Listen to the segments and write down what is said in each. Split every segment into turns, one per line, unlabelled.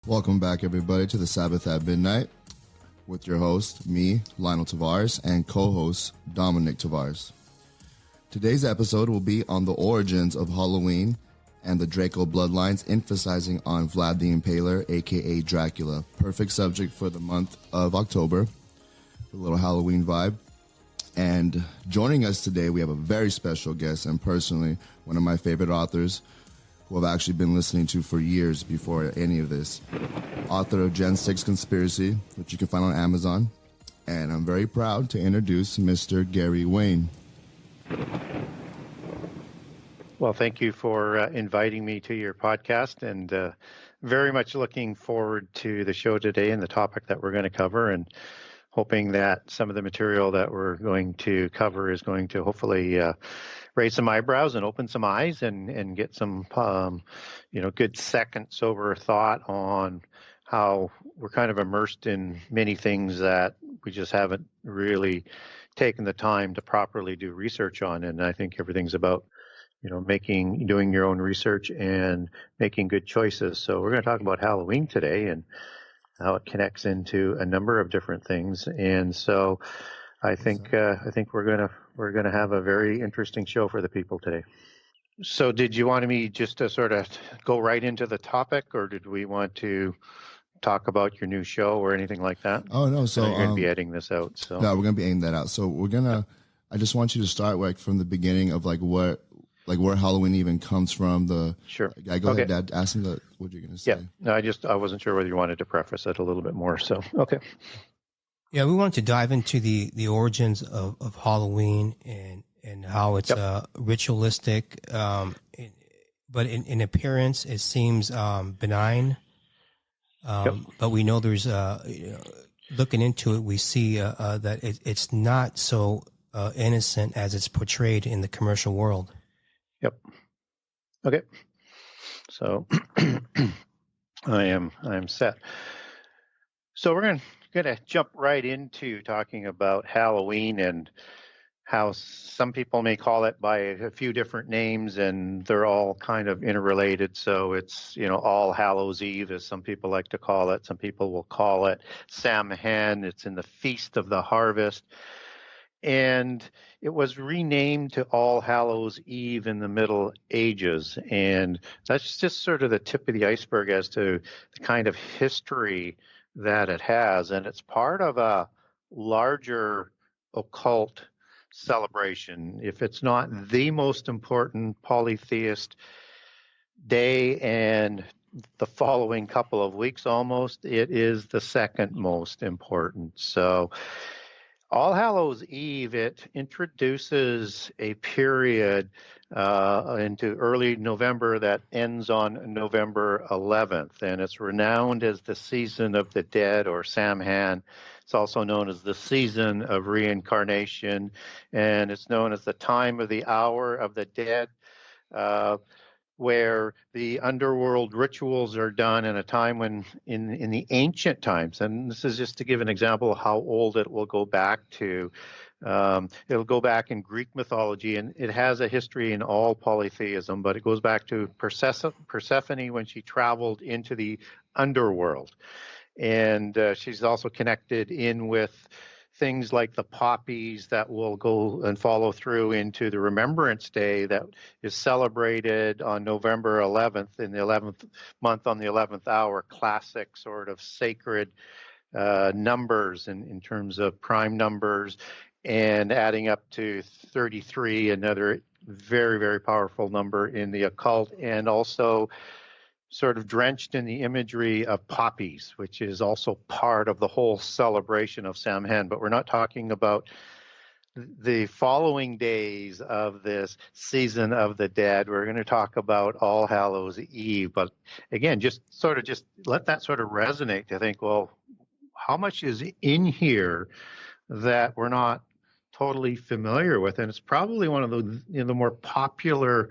Welcome back, everybody, to the Sabbath at Midnight with your host, me, Lionel Tavares, and co-host, Dominic Tavares. Today's episode will be on the origins of Halloween and the Draco Bloodlines, emphasizing on Vlad the Impaler, aka Dracula. Perfect subject for the month of October, a little Halloween vibe. And joining us today, we have a very special guest, and personally, one of my favorite authors, who I've actually been listening to for years before any of this. Author of Gen 6 Conspiracy, which you can find on Amazon. And I'm very proud to introduce Mr. Gary Wayne.
Well, thank you for inviting me to your podcast, and very much looking forward to the show today and the topic that we're going to cover, and hoping that some of the material that we're going to cover is going to hopefully raise some eyebrows and open some eyes and get some, good second sober thought on how we're kind of immersed in many things that we just haven't really taken the time to properly do research on. And I think everything's about, doing your own research and making good choices. So we're going to talk about Halloween today and how it connects into a number of different things. And so I think we're gonna have a very interesting show for the people today. So did you want me just to sort of go right into the topic, or did we want to talk about your new show or anything like that?
Oh, no. So
you're going to be editing this out. So
no, we're going to be editing that out. So I just want you to start from the beginning of where Halloween even comes from.
Sure.
Go ahead, Dad. Ask him what you're going to say.
Yeah. No, I wasn't sure whether you wanted to preface it a little bit more. So, okay.
Yeah, we wanted to dive into the origins of Halloween and how it's ritualistic, but in appearance it seems benign. But we know there's looking into it, we see that it's not so innocent as it's portrayed in the commercial world.
Yep. Okay. So I am set. So we're going to jump right into talking about Halloween and how some people may call it by a few different names, and they're all kind of interrelated. So it's, All Hallows Eve, as some people like to call it. Some people will call it Samhain. It's in the Feast of the Harvest. And it was renamed to All Hallows Eve in the Middle Ages. And that's just sort of the tip of the iceberg as to the kind of history that it has. And it's part of a larger occult celebration. If it's not the most important polytheist day and the following couple of weeks almost, it is the second most important. So All Hallows Eve, it introduces a period into early November that ends on November 11th, and it's renowned as the season of the dead, or Samhain. It's also known as the season of reincarnation, and it's known as the time of the hour of the dead, where the underworld rituals are done in a time when in the ancient times, and this is just to give an example of how old it will go back to. It'll go back in Greek mythology, and it has a history in all polytheism, but it goes back to Persephone when she traveled into the underworld. And she's also connected in with things like the poppies that will go and follow through into the Remembrance Day that is celebrated on November 11th in the 11th month on the 11th hour, classic sort of sacred numbers in terms of prime numbers, and adding up to 33, another very, very powerful number in the occult, and also sort of drenched in the imagery of poppies, which is also part of the whole celebration of Samhain. But we're not talking about the following days of this season of the dead. We're going to talk about All Hallows Eve. But again, just let that sort of resonate to think, well, how much is in here that we're not totally familiar with? And it's probably one of the more popular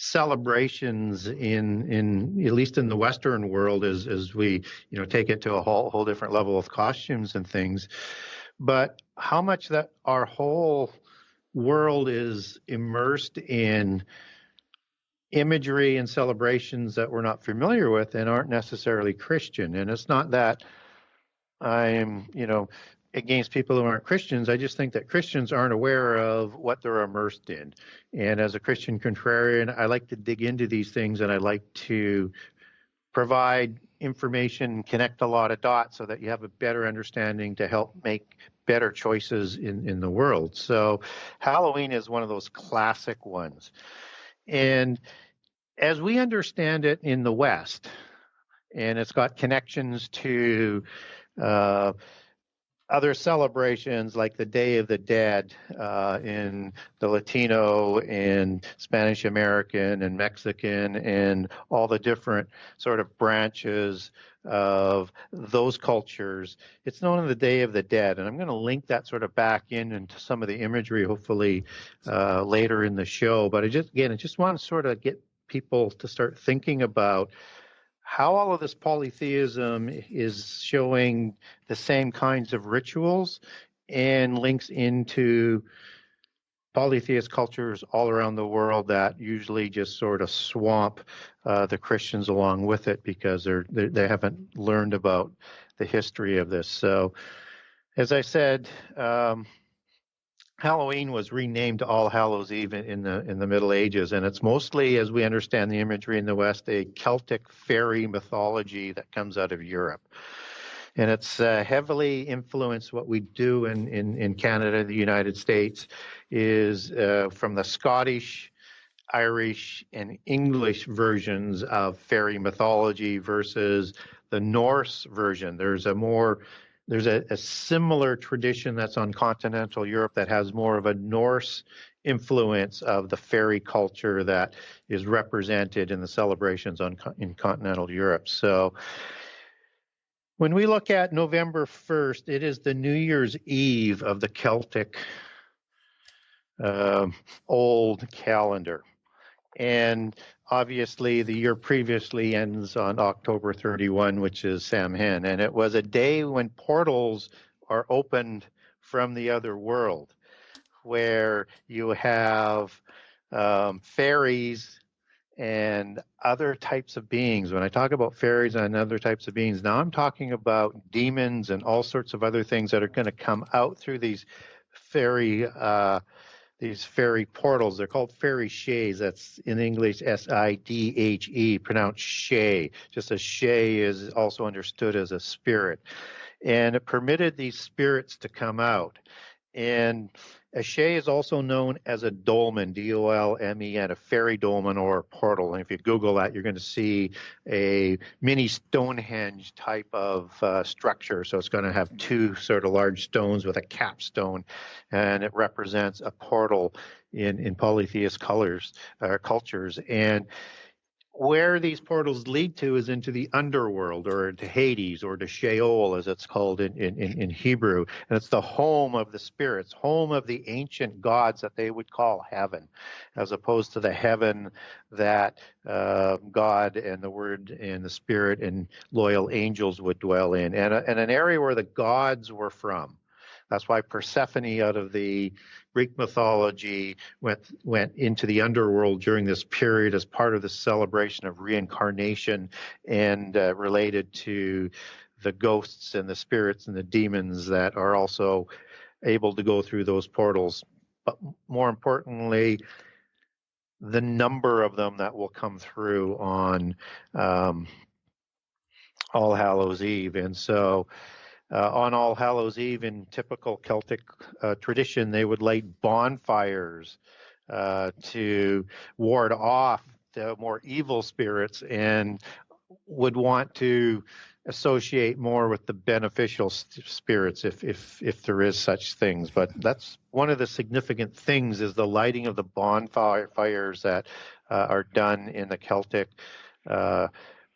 celebrations in at least in the Western world as we take it to a whole different level of costumes and things. But how much that our whole world is immersed in imagery and celebrations that we're not familiar with and aren't necessarily Christian. And it's not that I'm, against people who aren't Christians. I just think that Christians aren't aware of what they're immersed in. And as a Christian contrarian, I like to dig into these things, and I like to provide information, connect a lot of dots so that you have a better understanding to help make better choices in the world. So Halloween is one of those classic ones. And as we understand it in the West, and it's got connections to other celebrations like the Day of the Dead in the Latino and Spanish American and Mexican and all the different sort of branches of those cultures. It's known as the Day of the Dead, and I'm going to link that sort of back into some of the imagery hopefully later in the show. But I just want to sort of get people to start thinking about how all of this polytheism is showing the same kinds of rituals and links into polytheist cultures all around the world that usually just sort of swamp the Christians along with it because they haven't learned about the history of this. So, as I said, Halloween was renamed All Hallows Eve in the Middle Ages, and it's mostly, as we understand the imagery in the West, a Celtic fairy mythology that comes out of Europe. And it's heavily influenced what we do in Canada, the United States, is from the Scottish, Irish, and English versions of fairy mythology versus the Norse version. There's a similar tradition that's on continental Europe that has more of a Norse influence of the fairy culture that is represented in the celebrations in continental Europe. So when we look at November 1st, it is the New Year's Eve of the Celtic old calendar. And obviously, the year previously ends on October 31, which is Samhain. And it was a day when portals are opened from the other world, where you have fairies and other types of beings. When I talk about fairies and other types of beings, now I'm talking about demons and all sorts of other things that are going to come out through these fairy portals. They're called fairy shays. That's in English Sidhe, pronounced shay, just as shay is also understood as a spirit. And it permitted these spirits to come out. And a shay is also known as a dolmen, D-O-L-M-E-N, a fairy dolmen or a portal. And if you Google that, you're going to see a mini Stonehenge type of structure. So it's going to have two sort of large stones with a capstone, and it represents a portal in polytheist cultures. And where these portals lead to is into the underworld, or to Hades, or to Sheol, as it's called in Hebrew. And it's the home of the spirits, home of the ancient gods that they would call heaven, as opposed to the heaven that God and the Word and the Spirit and loyal angels would dwell in, and an area where the gods were from. That's why Persephone, out of the Greek mythology, went into the underworld during this period as part of the celebration of reincarnation, and related to the ghosts and the spirits and the demons that are also able to go through those portals. But more importantly, the number of them that will come through on All Hallows Eve. And so on All Hallows Eve, in typical Celtic tradition, they would light bonfires to ward off the more evil spirits, and would want to associate more with the beneficial spirits, if there is such things. But that's one of the significant things, is the lighting of the bonfires that are done in the Celtic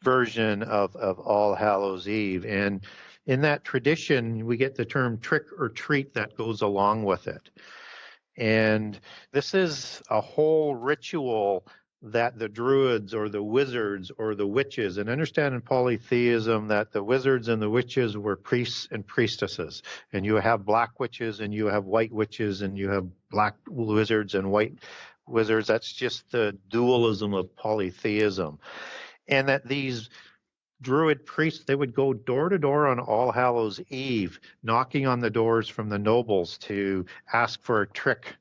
version of All Hallows Eve. And in that tradition, we get the term trick or treat that goes along with it. And this is a whole ritual that the Druids or the wizards or the witches, and understand in polytheism that the wizards and the witches were priests and priestesses. And you have black witches and you have white witches, and you have black wizards and white wizards. That's just the dualism of polytheism. And that these Druid priests, they would go door to door on All Hallows Eve, knocking on the doors from the nobles to ask for a trick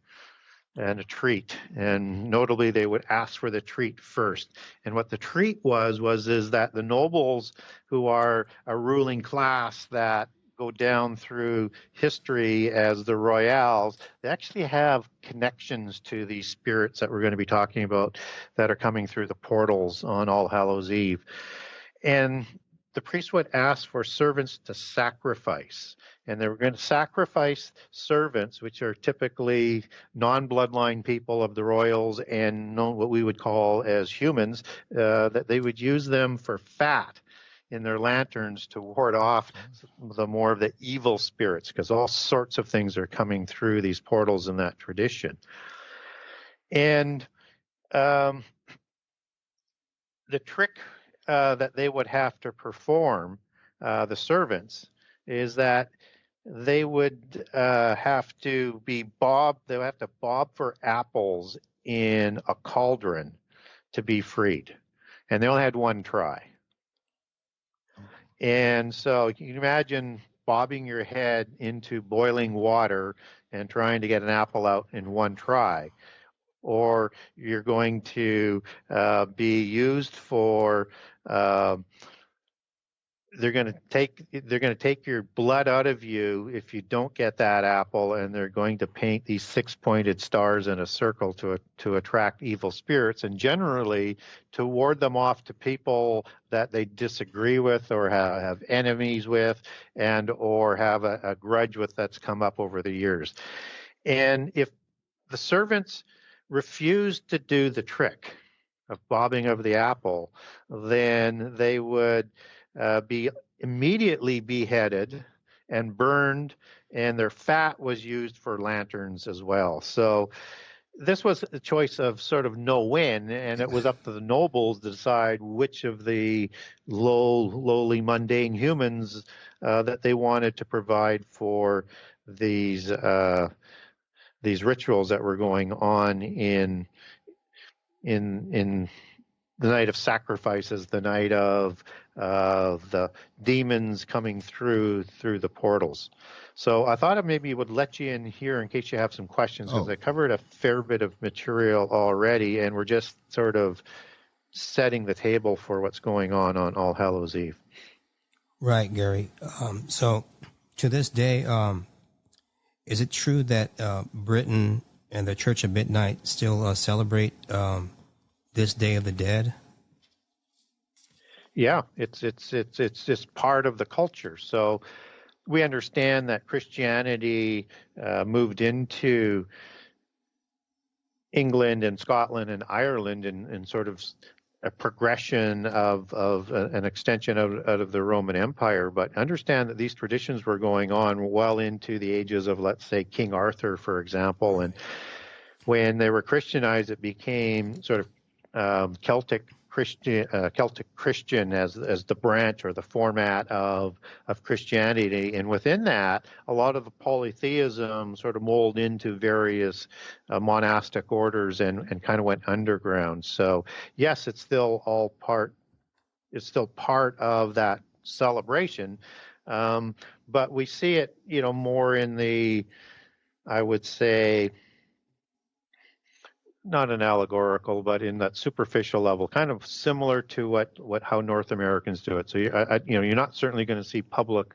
and a treat. And notably, they would ask for the treat first. And what the treat is that the nobles, who are a ruling class that go down through history as the royales, they actually have connections to these spirits that we're going to be talking about that are coming through the portals on All Hallows Eve. And the priest would ask for servants to sacrifice. And they were going to sacrifice servants, which are typically non-bloodline people of the royals and what we would call as humans, that they would use them for fat in their lanterns to ward off the more of the evil spirits, because all sorts of things are coming through these portals in that tradition. And the trick that they would have to perform, the servants, is that they would have to bob for apples in a cauldron to be freed. And they only had one try. And so you can imagine bobbing your head into boiling water and trying to get an apple out in one try. Or you're going to be used for they're going to take your blood out of you if you don't get that apple, and they're going to paint these 6-pointed stars in a circle to attract evil spirits, and generally to ward them off to people that they disagree with or have enemies with, and or have a grudge with that's come up over the years. And if the servants refused to do the trick of bobbing of the apple, then they would be immediately beheaded and burned, and their fat was used for lanterns as well. So this was a choice of sort of no-win, and it was up to the nobles to decide which of the lowly, mundane humans that they wanted to provide for these rituals that were going on in the night of sacrifices, the night of the demons coming through the portals. So I thought I maybe would let you in here in case you have some questions, because I covered a fair bit of material already, and we're just sort of setting the table for what's going on All Hallows Eve.
Right, Gary. So to this day, is it true that Britain and the Church of Midnight still celebrate this Day of the Dead?
Yeah, it's just part of the culture. So we understand that Christianity moved into England and Scotland and Ireland in sort of a progression of an extension out of the Roman Empire, but understand that these traditions were going on well into the ages of, let's say, King Arthur, for example. And when they were Christianized, it became sort of Celtic Christian as the branch or the format of Christianity, and within that, a lot of the polytheism sort of molded into various monastic orders and kind of went underground. So yes, it's still part of that celebration, but we see it, more in the, I wowould say, not an allegorical, but in that superficial level, kind of similar to how North Americans do it. So you're not certainly going to see public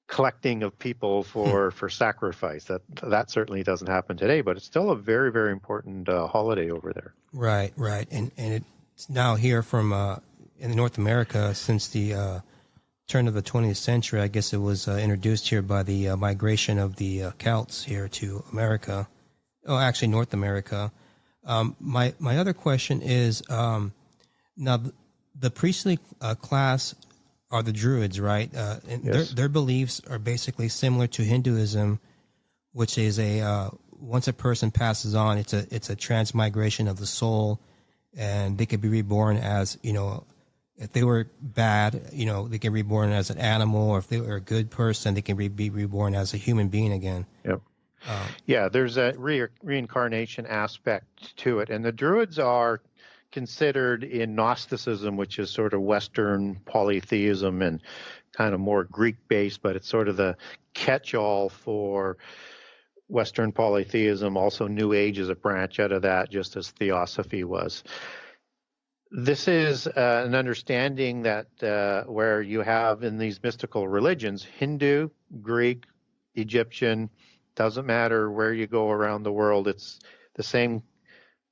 collecting of people for sacrifice. That certainly doesn't happen today, but it's still a very, very important holiday over there.
Right, and it's now here from in North America since the turn of the 20th century. I guess it was introduced here by the migration of the Celts here to America. Oh, actually, North America. My other question is, now the priestly class are the Druids, right? And
yes.
Their beliefs are basically similar to Hinduism, which is once a person passes on, it's a transmigration of the soul, and they could be reborn as, if they were bad, they can be reborn as an animal, or if they were a good person, they can be reborn as a human being again.
Yep. Yeah, there's a reincarnation aspect to it. And the Druids are considered in Gnosticism, which is sort of Western polytheism and kind of more Greek-based, but it's sort of the catch-all for Western polytheism. Also, New Age is a branch out of that, just as Theosophy was. This is an understanding that where you have in these mystical religions, Hindu, Greek, Egyptian, doesn't matter where you go around the world, it's the same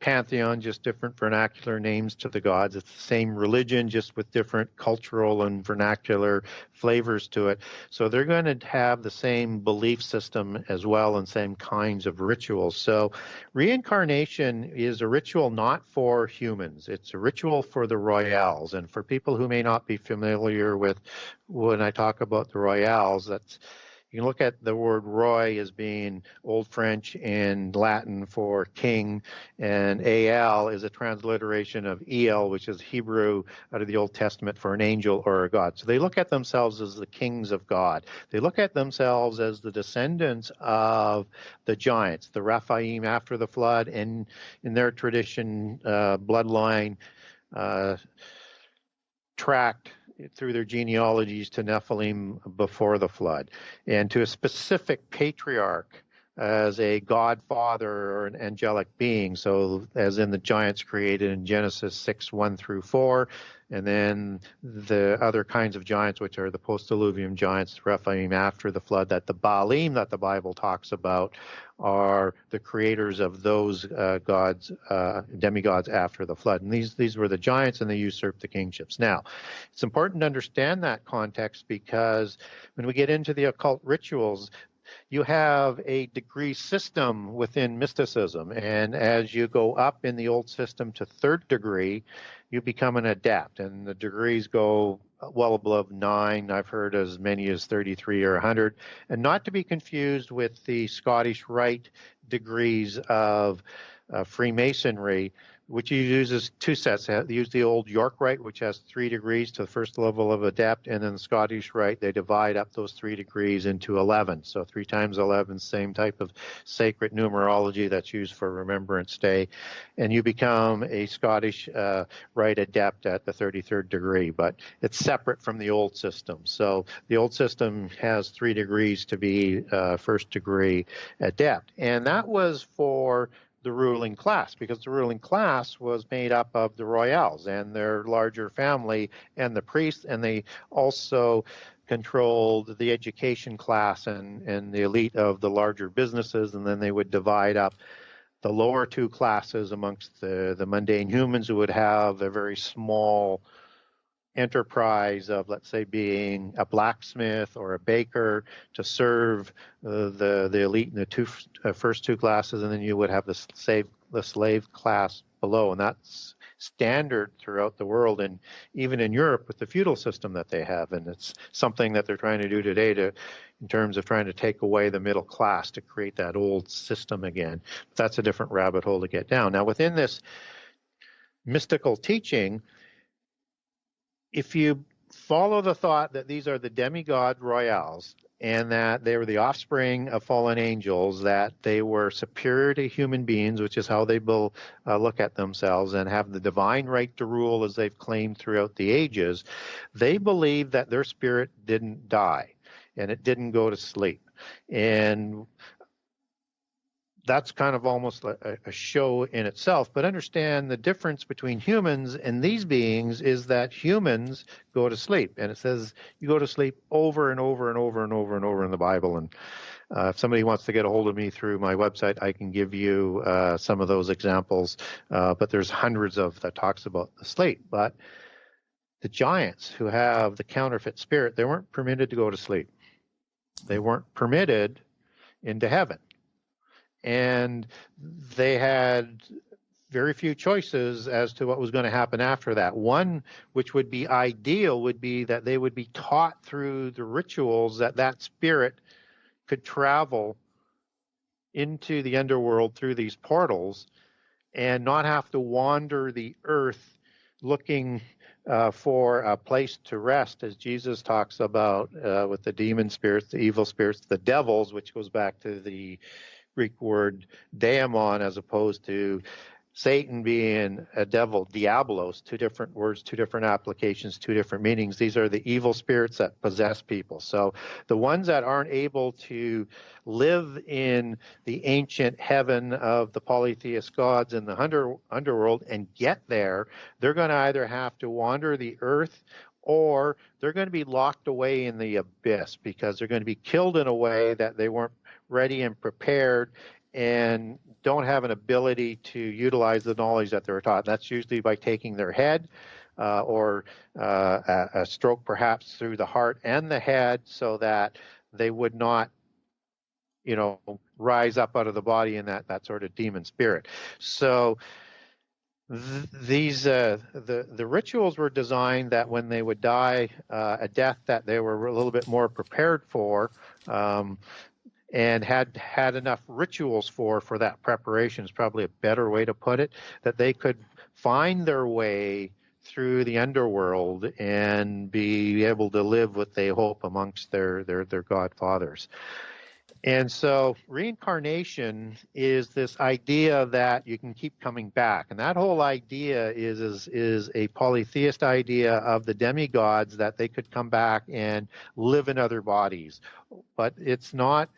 pantheon, just different vernacular names to the gods. It's the same religion, just with different cultural and vernacular flavors to it. So they're going to have the same belief system as well and same kinds of rituals. So reincarnation is a ritual not for humans. It's a ritual for the royals. And for people who may not be familiar with when I talk about the royals, that's you can look at the word roy as being Old French and Latin for king, and al is a transliteration of el, which is Hebrew out of the Old Testament for an angel or a god. So they look at themselves as the kings of God. They look at themselves as the descendants of the giants, the Rephaim after the flood, and in their tradition, bloodline tracked through their genealogies to Nephilim before the flood, and to a specific patriarch as a godfather or an angelic being. So as in the giants created in Genesis 6:1-4, and then the other kinds of giants, which are the post-diluvian giants, Rephaim after the flood, that the Baalim that the Bible talks about are the creators of those gods, demigods after the flood. And these were the giants, and they usurped the kingships. Now, it's important to understand that context, because when we get into the occult rituals, you have a degree system within mysticism, and as you go up in the old system to third degree, you become an adept, and the degrees go well above 9. I've heard as many as 33 or 100, and not to be confused with the Scottish Rite degrees of Freemasonry, which uses two sets. They use the old York Rite, which has 3 degrees to the first level of adept, and then the Scottish Rite, they divide up those 3 degrees into 11. So 3 times 11, same type of sacred numerology that's used for Remembrance Day, and you become a Scottish Rite adept at the 33rd degree, but it's separate from the old system. So the old system has 3 degrees to be first degree adept, and that was for the ruling class, because the ruling class was made up of the royals and their larger family and the priests, and they also controlled the education class and the elite of the larger businesses, and then they would divide up the lower 2 classes amongst the mundane humans, who would have a very small enterprise of, let's say, being a blacksmith or a baker to serve the elite in the first 2 classes, and then you would have the slave class below, and that's standard throughout the world, and even in Europe with the feudal system that they have, and it's something that they're trying to do today in terms of trying to take away the middle class to create that old system again. But that's a different rabbit hole to get down. Now, within this mystical teaching, if you follow the thought that these are the demigod royals and that they were the offspring of fallen angels, that they were superior to human beings, which is how they will look at themselves, and have the divine right to rule as they've claimed throughout the ages, they believe that their spirit didn't die and it didn't go to sleep. And that's kind of almost a show in itself. But understand the difference between humans and these beings is that humans go to sleep. And it says you go to sleep over and over and over and over and over in the Bible. And if somebody wants to get a hold of me through my website, I can give you some of those examples. But there's hundreds of that talks about the sleep. But the giants who have the counterfeit spirit, they weren't permitted to go to sleep. They weren't permitted into heaven. And they had very few choices as to what was going to happen after that. One, which would be ideal, would be that they would be taught through the rituals that spirit could travel into the underworld through these portals and not have to wander the earth looking for a place to rest, as Jesus talks about with the demon spirits, the evil spirits, the devils, which goes back to the Greek word daemon, as opposed to Satan being a devil, diabolos, two different words, two different applications, two different meanings. These are the evil spirits that possess people. So the ones that aren't able to live in the ancient heaven of the polytheist gods in the underworld and get there, they're going to either have to wander the earth, or they're going to be locked away in the abyss, because they're going to be killed in a way that they weren't ready and prepared, and don't have an ability to utilize the knowledge that they were taught. That's usually by taking their head, or a stroke perhaps through the heart and the head, so that they would not, rise up out of the body in that sort of demon spirit. So the rituals were designed that when they would die a death that they were a little bit more prepared for, and had enough rituals for that preparation is probably a better way to put it, that they could find their way through the underworld and be able to live what they hope amongst their godfathers. And so reincarnation is this idea that you can keep coming back. And that whole idea is a polytheist idea of the demigods, that they could come back and live in other bodies. But it's not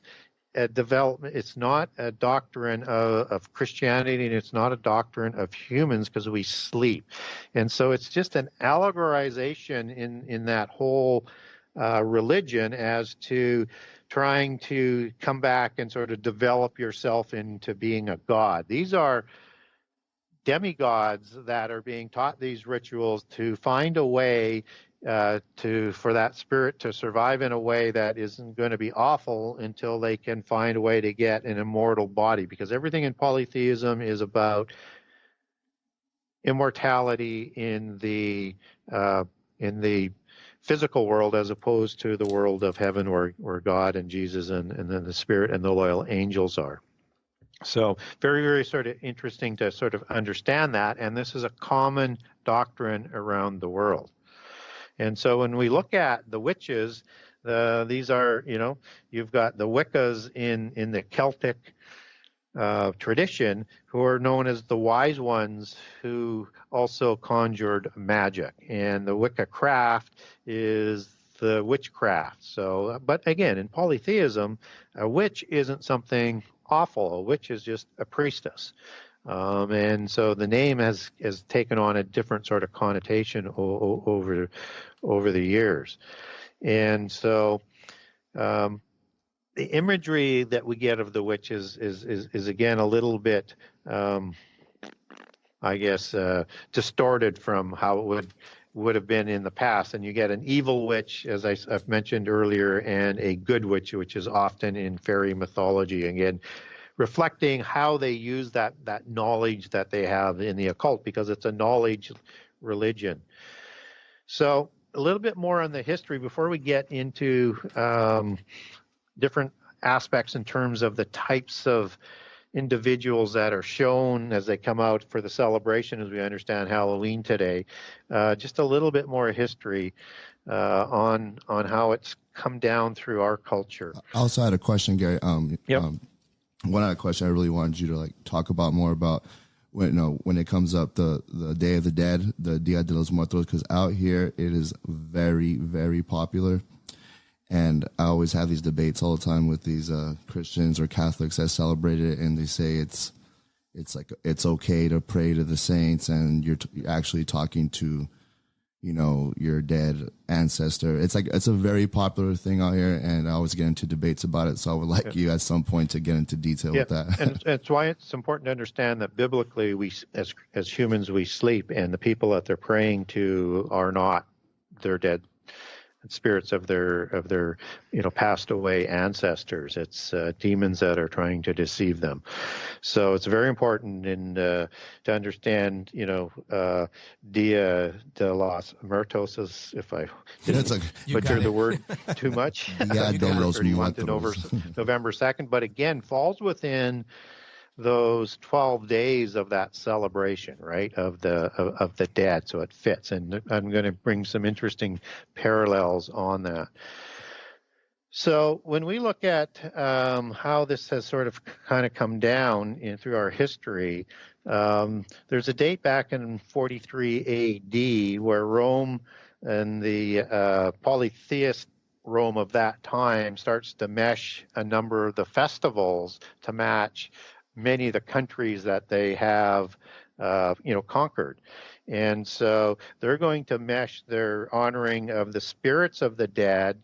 a development, it's not a doctrine of Christianity, and it's not a doctrine of humans, because we sleep. And so it's just an allegorization in that whole religion as to trying to come back and sort of develop yourself into being a god. These are demigods that are being taught these rituals to find a way for that spirit to survive in a way that isn't going to be awful, until they can find a way to get an immortal body, because everything in polytheism is about immortality in the physical world, as opposed to the world of heaven, where God and Jesus and then the spirit and the loyal angels are. So very, very sort of interesting to sort of understand that, and this is a common doctrine around the world. And so when we look at the witches, these are, you've got the Wiccas in the Celtic tradition, who are known as the wise ones, who also conjured magic. And the Wicca craft is the witchcraft. So, but again, in polytheism, a witch isn't something awful. A witch is just a priestess. And so the name has taken on a different sort of connotation over the years. And so the imagery that we get of the witch is again a little bit, I guess, distorted from how it would have been in the past. And you get an evil witch, as I've mentioned earlier, and a good witch, which is often in fairy mythology. Again, reflecting how they use that knowledge that they have in the occult, because it's a knowledge religion. So a little bit more on the history before we get into different aspects in terms of the types of individuals that are shown as they come out for the celebration, as we understand Halloween today. Just a little bit more history on how it's come down through our culture.
I also had a question, Gary.
Yep.
One other question I really wanted you to talk about more about when it comes up the Day of the Dead, the Dia de los Muertos, because out here it is very, very popular. And I always have these debates all the time with these Christians or Catholics that celebrate it, and they say it's like it's okay to pray to the saints, and you're actually talking to, your dead ancestor. It's a very popular thing out here, and I always get into debates about it. So I would like you at some point to get into detail with that.
And it's why it's important to understand that biblically, we as humans, we sleep, and the people that they're praying to are not their dead spirits of their passed away ancestors. It's demons that are trying to deceive them. So it's very important to understand Dia de los Muertos, is, if I didn't butcher the word too much.
Yeah, de los
Muertos. November 2nd, but again falls within those 12 days of that celebration, right, of the dead, so it fits. And I'm going to bring some interesting parallels on that. So when we look at how this has sort of kind of come down through our history, there's a date back in 43 AD where Rome and the polytheist Rome of that time starts to mesh a number of the festivals to match many of the countries that they have conquered. And so they're going to mesh their honoring of the spirits of the dead,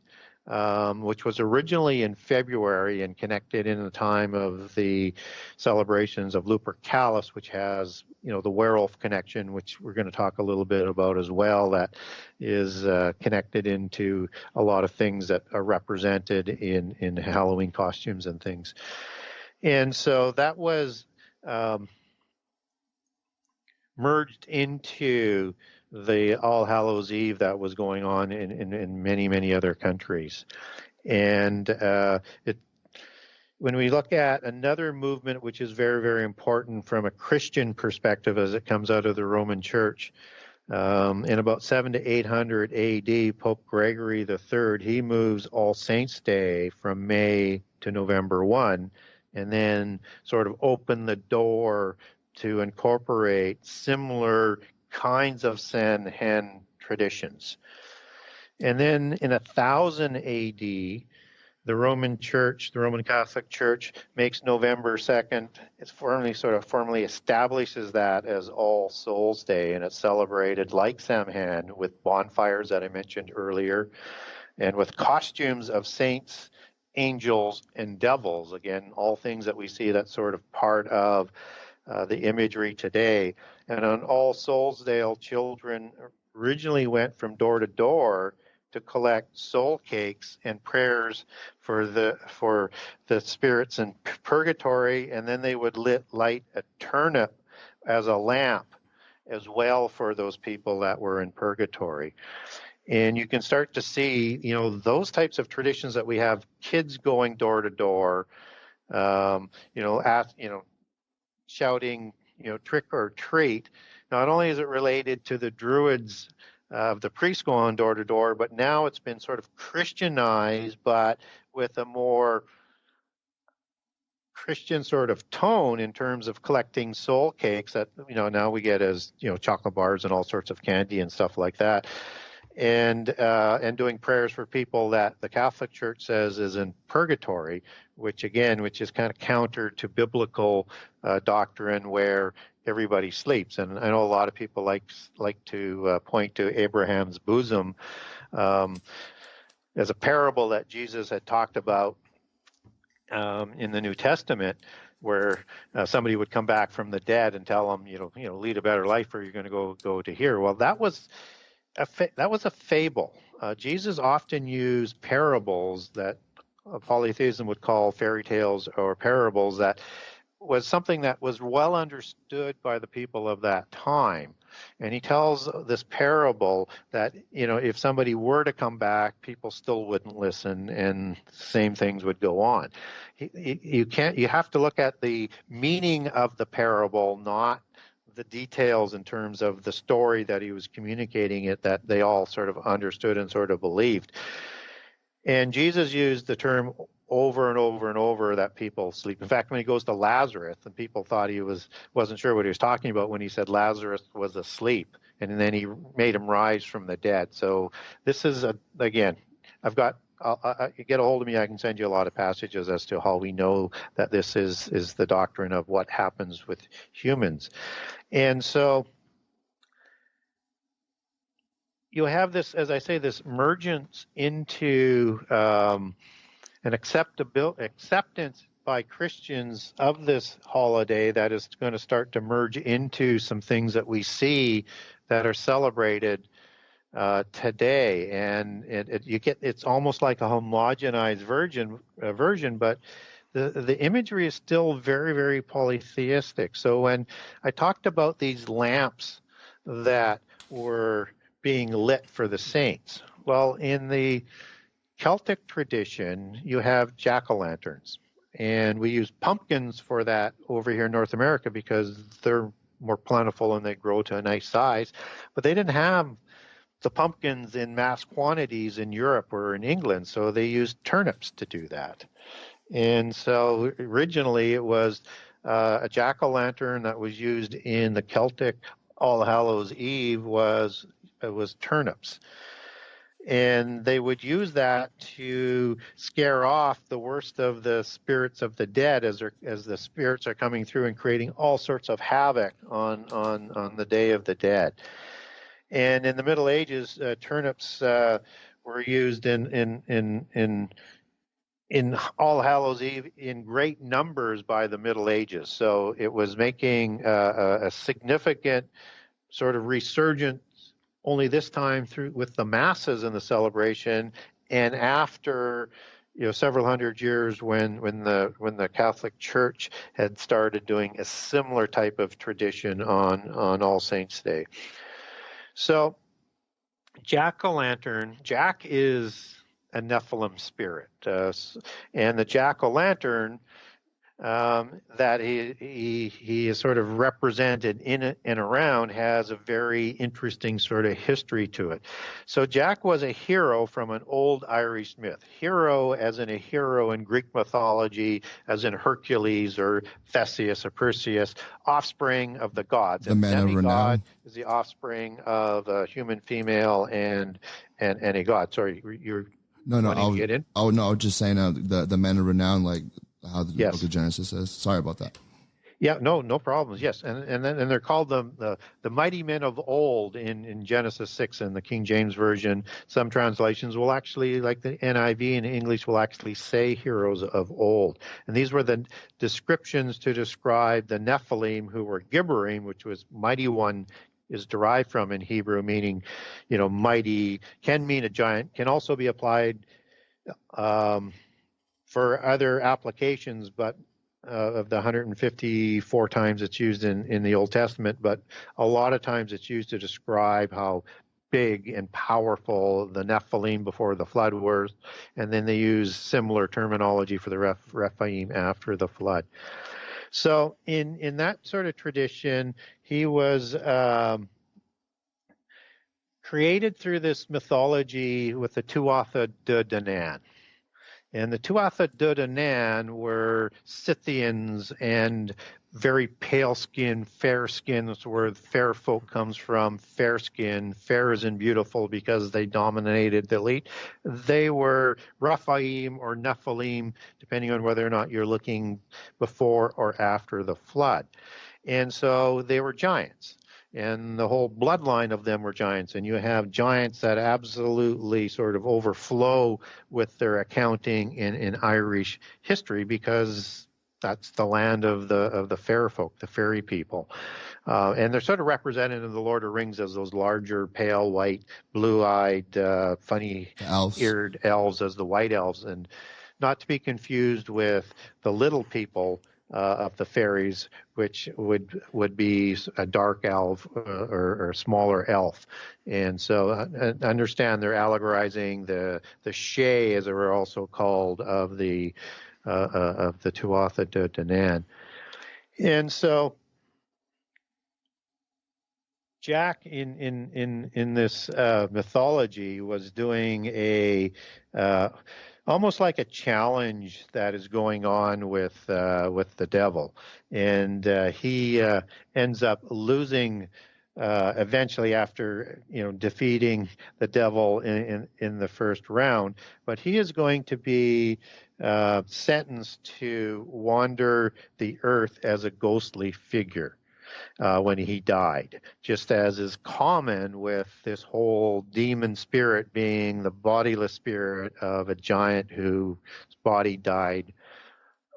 which was originally in February and connected in the time of the celebrations of Lupercalis, which has, the werewolf connection, which we're going to talk a little bit about as well, that is connected into a lot of things that are represented in Halloween costumes and things. And so that was merged into the All Hallows Eve that was going on in many, many other countries. And when we look at another movement, which is very, very important from a Christian perspective as it comes out of the Roman Church, in about 700 to 800 AD, Pope Gregory III, he moves All Saints' Day from May to November 1, and then sort of opened the door to incorporate similar kinds of Samhain traditions. And then in 1000 AD, the Roman Church, the Roman Catholic Church, makes November 2nd, it formally establishes that as All Souls Day, and it's celebrated like Samhain with bonfires that I mentioned earlier, and with costumes of saints, angels, and devils. Again, all things that we see that's sort of part of the imagery today. And on All Souls Day, children originally went from door to door to collect soul cakes and prayers for the spirits in purgatory, and then they would light a turnip as a lamp as well for those people that were in purgatory. And you can start to see, those types of traditions that we have, kids going door to door, shouting, trick or treat. Not only is it related to the Druids of the priests going door to door, but now it's been sort of Christianized, but with a more Christian sort of tone in terms of collecting soul cakes that, now we get as, chocolate bars and all sorts of candy and stuff like that. And doing prayers for people that the Catholic Church says is in purgatory, which is kind of counter to biblical doctrine where everybody sleeps. And I know a lot of people like to point to Abraham's bosom as a parable that Jesus had talked about in the New Testament, where somebody would come back from the dead and tell them, lead a better life or you're going to go to here. Well, that was a fable. Jesus often used parables that polytheism would call fairy tales or parables, that was something that was well understood by the people of that time. And he tells this parable that, if somebody were to come back, people still wouldn't listen and same things would go on. You have to look at the meaning of the parable, not the details in terms of the story that he was communicating it, that they all sort of understood and sort of believed. And Jesus used the term over and over and over that people sleep. In fact, when he goes to Lazarus, and people thought he wasn't sure what he was talking about when he said Lazarus was asleep, and then he made him rise from the dead. So this is, again, you get a hold of me, I can send you a lot of passages as to how we know that this is the doctrine of what happens with humans. And so you have this, as I say, this emergence into an acceptance by Christians of this holiday that is going to start to merge into some things that we see that are celebrated today. And it's almost like a homogenized version, but the imagery is still very, very polytheistic. So when I talked about these lamps that were being lit for the saints, well, in the Celtic tradition, you have jack-o'-lanterns, and we use pumpkins for that over here in North America because they're more plentiful and they grow to a nice size. But they didn't have the pumpkins in mass quantities in Europe or in England, so they used turnips to do that. And so originally it was a jack-o'-lantern that was used in the Celtic All Hallows Eve was turnips. And they would use that to scare off the worst of the spirits of the dead as the spirits are coming through and creating all sorts of havoc on the Day of the Dead. And in the Middle Ages, turnips were used in All Hallows Eve in great numbers by the Middle Ages. So it was making a significant sort of resurgence only this time through with the masses in the celebration, and after several hundred years when the Catholic Church had started doing a similar type of tradition on All Saints' Day. So jack-o'-lantern, Jack is a Nephilim spirit, and the jack-o'-lantern that he is sort of represented in and around has a very interesting sort of history to it. So Jack was a hero from an old Irish myth. Hero as in a hero in Greek mythology, as in Hercules or Theseus or Perseus, offspring of the gods.
The man of renown
is the offspring of a human female and a god. Sorry, you're wanting to get in?
I was just saying the man of renown, like how the book of Genesis says. Sorry about that.
Yeah, no problems. Yes, and they're called the mighty men of old in Genesis 6 in the King James Version. Some translations will actually, like the NIV in English, will actually say heroes of old. And these were the descriptions to describe the Nephilim, who were Gibborim, which was mighty one, is derived from in Hebrew, meaning, mighty, can mean a giant, can also be applied for other applications, but of the 154 times it's used in the Old Testament, but a lot of times it's used to describe how big and powerful the Nephilim before the flood were, and then they use similar terminology for the Rephaim after the flood. So in that sort of tradition, he was created through this mythology with the Tuatha De Danann. And the Tuatha De Danann were Scythians and very pale skin, fair skin. That's where fair folk comes from. Fair skin, fair as in beautiful, because they dominated the elite. They were Rephaim or Nephilim, depending on whether or not you're looking before or after the flood. And so they were giants. And the whole bloodline of them were giants. And you have giants that absolutely sort of overflow with their accounting in Irish history, because that's the land of the fair folk, the fairy people. And they're sort of represented in the Lord of the Rings as those larger, pale, white, blue-eyed, funny-eared elves as the white elves. And not to be confused with the little people of the fairies, which would be a dark elf or a smaller elf. And so understand they're allegorizing the Shay, as they were also called, of the Tuatha De Danann. And so Jack in this mythology was doing a almost like a challenge that is going on with the devil, and he ends up losing eventually after defeating the devil in the first round. But he is going to be sentenced to wander the earth as a ghostly figure when he died, just as is common with this whole demon spirit being the bodiless spirit of a giant whose body died,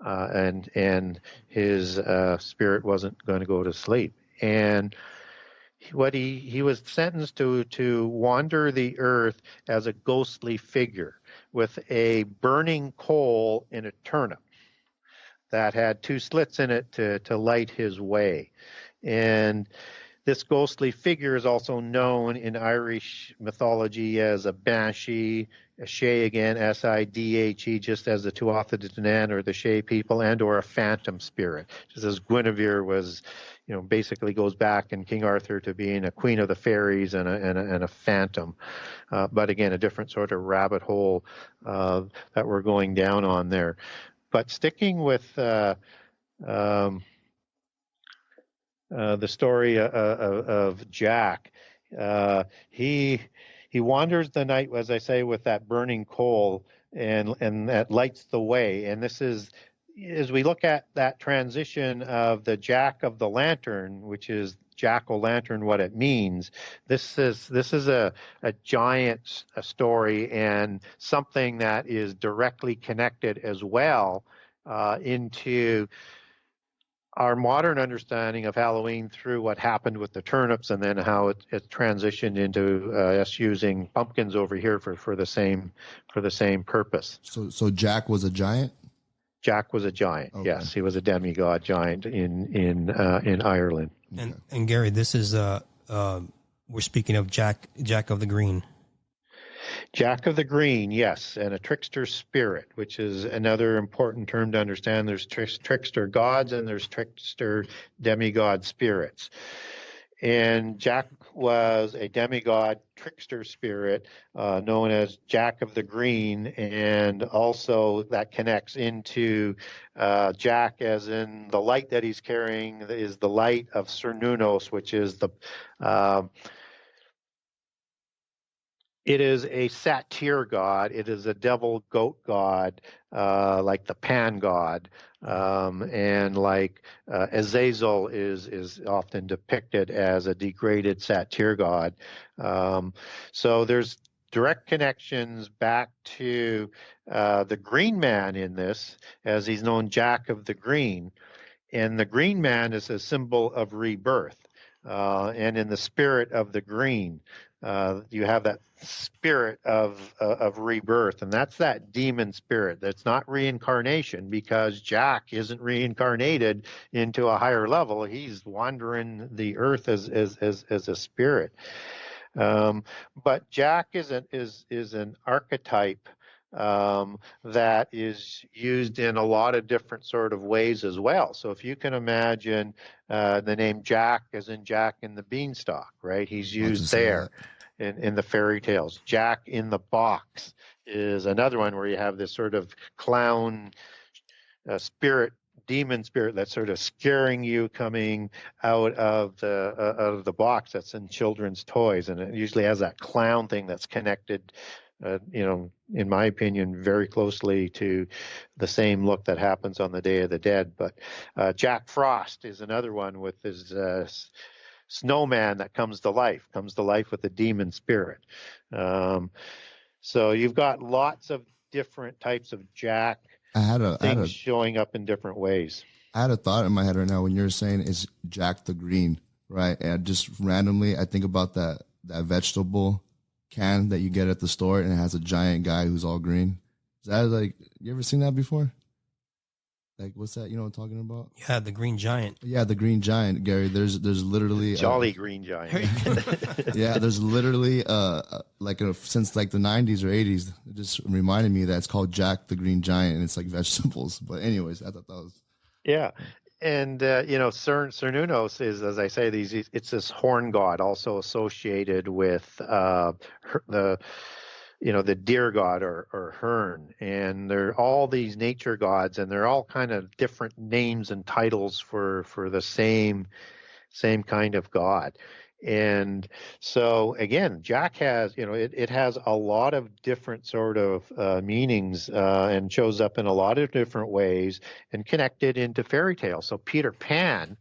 and his spirit wasn't going to go to sleep. And what he was sentenced to wander the earth as a ghostly figure with a burning coal in a turnip that had two slits in it to light his way. And this ghostly figure is also known in Irish mythology as a banshee, a Shay again, S-I-D-H-E, just as the Tuatha De Danann or the Shay people, and or a phantom spirit, just as Guinevere was basically goes back in King Arthur to being a queen of the fairies and a phantom. But again, a different sort of rabbit hole that we're going down on there. But sticking with the story of Jack, he wanders the night, as I say, with that burning coal, and that lights the way. And this is, as we look at that transition of the Jack of the Lantern, which is jack-o'-lantern, what it means. This is a giant story, and something that is directly connected as well into our modern understanding of Halloween through what happened with the turnips, and then how it transitioned into us using pumpkins over here for the same purpose.
So Jack was a giant?
Jack was a giant. Okay. Yes, he was a demigod giant in Ireland.
And Gary, this is we're speaking of Jack of the Green.
Jack of the Green, yes, and a trickster spirit, which is another important term to understand. There's trickster gods and there's trickster demigod spirits. And Jack was a demigod trickster spirit known as Jack of the Green, and also that connects into Jack as in the light that he's carrying is the light of Cernunnos, which is it is a satyr god. It is a devil goat god, like the Pan god, and like Azazel is often depicted as a degraded satyr god. So there's direct connections back to the Green Man in this, as he's known Jack of the Green, and the Green Man is a symbol of rebirth, and in the spirit of the green. You have that spirit of rebirth, and that's that demon spirit. That's not reincarnation, because Jack isn't reincarnated into a higher level. He's wandering the earth as a spirit. But Jack is an archetype that is used in a lot of different sort of ways as well. So if you can imagine the name Jack as in Jack and the Beanstalk, right? He's used there in the fairy tales. Jack in the Box is another one where you have this sort of clown spirit, demon spirit that's sort of scaring you coming out of the box that's in children's toys, and it usually has that clown thing that's connected, in my opinion, very closely to the same look that happens on the Day of the Dead. But Jack Frost is another one with his snowman that comes to life with a demon spirit. So you've got lots of different types of Jack things showing up in different ways.
I had a thought in my head right now when you're saying is Jack the Green, right? And just randomly, I think about that vegetable can that you get at the store, and it has a giant guy who's all green. Is that like, you ever seen that before? Like, what's that? You know what I'm talking about?
Yeah, the Green Giant.
Yeah, the Green Giant, Gary. There's literally
Jolly Green Giant.
Yeah, there's literally since like the 90s or 80s, it just reminded me that it's called Jack the Green Giant, and it's like vegetables. But anyways, I thought that was
And Cernunnos is, as I say, it's this horn god also associated with the deer god or Hern, and they're all these nature gods, and they're all kind of different names and titles for the same kind of god. And so again, Jack has, it has a lot of different sort of meanings and shows up in a lot of different ways and connected into fairy tales. So Peter Pan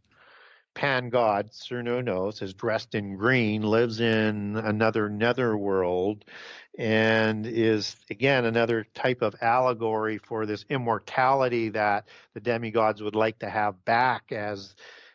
god, Cernunnos, is dressed in green, lives in another netherworld, and is, again, another type of allegory for this immortality that the demigods would like to have back as,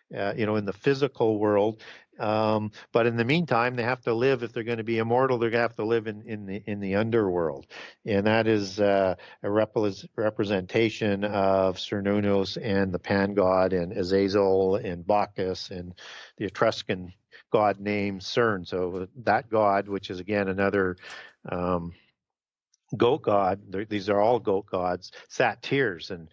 in the physical world. But in the meantime, they have to live. If they're going to be immortal, they're going to have to live in the underworld, and that is a representation of Cernunnos and the Pan god and Azazel and Bacchus and the Etruscan god named Cern. So that god, which is again another goat god. These are all goat gods, satyrs, and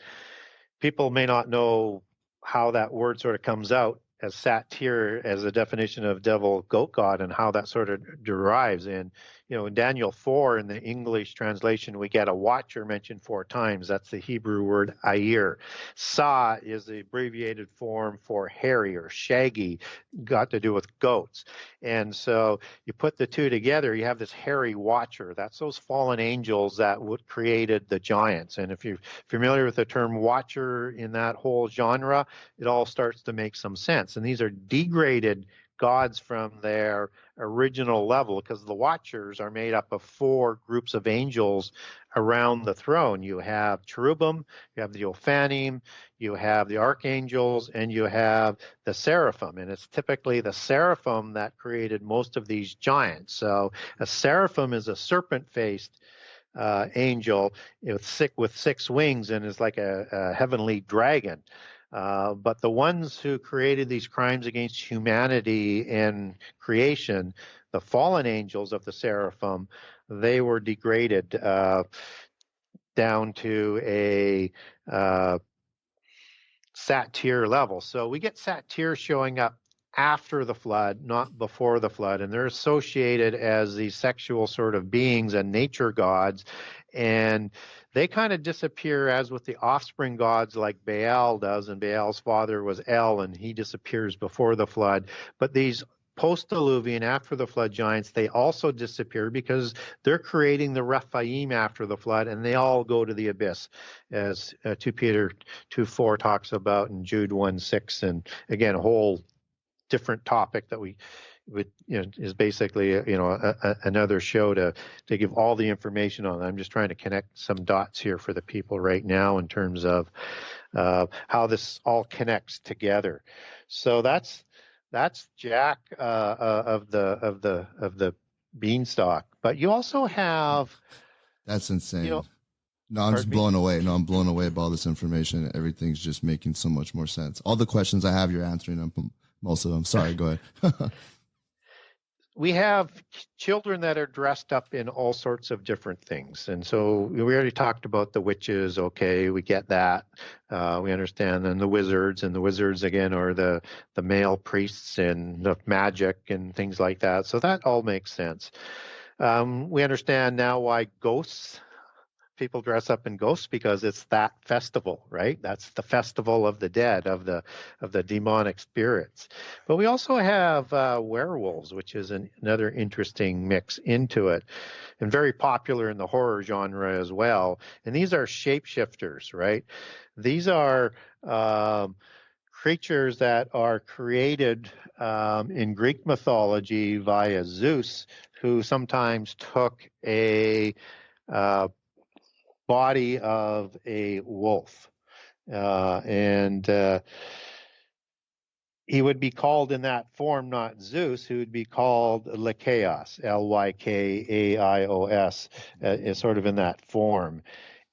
people may not know how that word sort of comes out. as satyr as a definition of devil goat god and how that sort of derives. And in Daniel 4 in the English translation, we get a watcher mentioned 4 times. That's the Hebrew word ayir. Sa is the abbreviated form for hairy or shaggy, got to do with goats. And so you put the two together, you have this hairy watcher. That's those fallen angels that created the giants. And if you're familiar with the term watcher in that whole genre, it all starts to make some sense. And these are degraded gods from their original level, because the watchers are made up of 4 groups of angels around the throne. You have cherubim, you have the Ophanim, you have the archangels, and you have the seraphim. And it's typically the seraphim that created most of these giants. So a seraphim is a serpent-faced angel with 6 wings and is like a heavenly dragon. But the ones who created these crimes against humanity and creation, the fallen angels of the seraphim, they were degraded down to a satyr level. So we get satyr showing up after the flood, not before the flood, and they're associated as these sexual sort of beings and nature gods, and they kind of disappear as with the offspring gods like Baal does, and Baal's father was El, and he disappears before the flood. But these post-Diluvian, after the flood giants, they also disappear because they're creating the Rephaim after the flood, and they all go to the abyss, as 2 Peter 2:4 talks about, and Jude 1:6, and again, a whole different topic that is basically another show to give all the information on. I'm just trying to connect some dots here for the people right now in terms of how this all connects together. So that's Jack of the beanstalk. But you also have
that's insane. No, I'm just blown away. No, I'm blown away by all this information. Everything's just making so much more sense. All the questions I have, you're answering them. Most of them. Sorry, go ahead.
We have children that are dressed up in all sorts of different things. And so we already talked about the witches. Okay, we get that. We understand. And the wizards again are the male priests and the magic and things like that. So that all makes sense. We understand now why people dress up in ghosts, because it's that festival, right? That's the festival of the dead, of the demonic spirits. But we also have werewolves, which is another interesting mix into it, and very popular in the horror genre as well. And these are shapeshifters, right? These are creatures that are created in Greek mythology via Zeus, who sometimes took a body of a wolf, and he would be called in that form, not Zeus, who would be called Lykaios, Lykaios, is sort of in that form.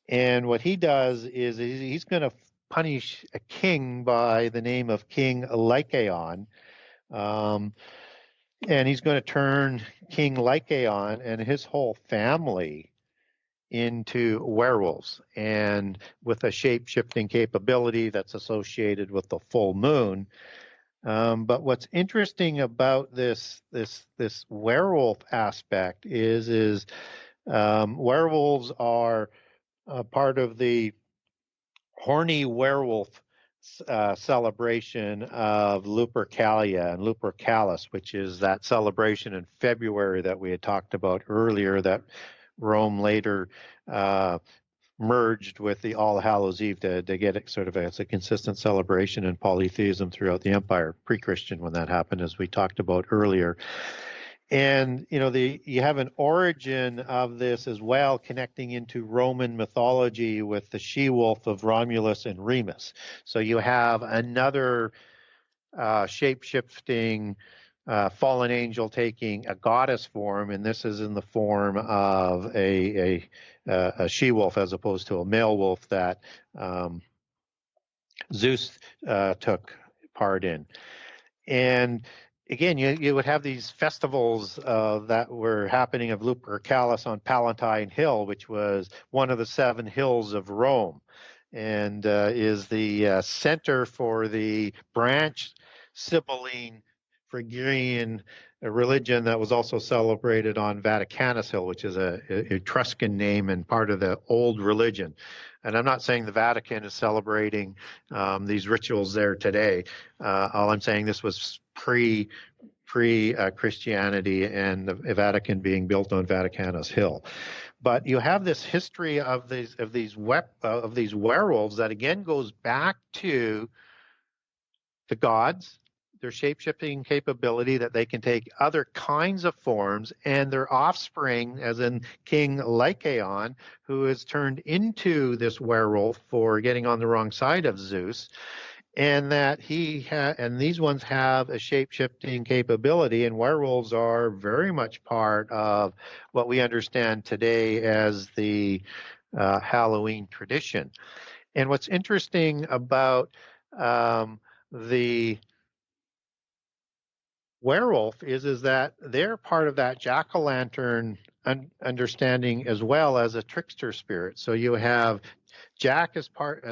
And what he does is he's going to punish a king by the name of King Lycaon, and he's going to turn King Lycaon and his whole family into werewolves, and with a shape-shifting capability that's associated with the full moon. But what's interesting about this werewolf aspect is werewolves are part of the horny werewolf celebration of Lupercalia and Lupercalis, which is that celebration in February that we had talked about earlier, that Rome later merged with the All Hallows Eve to get it sort of as a consistent celebration in polytheism throughout the empire, pre-Christian when that happened, as we talked about earlier. And you have an origin of this as well, connecting into Roman mythology with the she-wolf of Romulus and Remus. So you have another shape-shifting fallen angel taking a goddess form, and this is in the form of a she-wolf as opposed to a male wolf that Zeus took part in. And again, you would have these festivals that were happening of Lupercalis on Palatine Hill, which was one of the 7 hills of Rome, and is the center for the branch Sibylline, Phrygian religion that was also celebrated on Vaticanus Hill, which is a Etruscan name and part of the old religion. And I'm not saying the Vatican is celebrating these rituals there today. All I'm saying, this was pre-Christianity and the Vatican being built on Vaticanus Hill. But you have this history of these werewolves that again goes back to the gods, their shape-shifting capability, that they can take other kinds of forms, and their offspring, as in King Lycaon, who is turned into this werewolf for getting on the wrong side of Zeus, and that and these ones have a shape-shifting capability, and werewolves are very much part of what we understand today as the Halloween tradition. And what's interesting about the werewolf is that they're part of that jack-o'-lantern understanding as well as a trickster spirit. So you have Jack as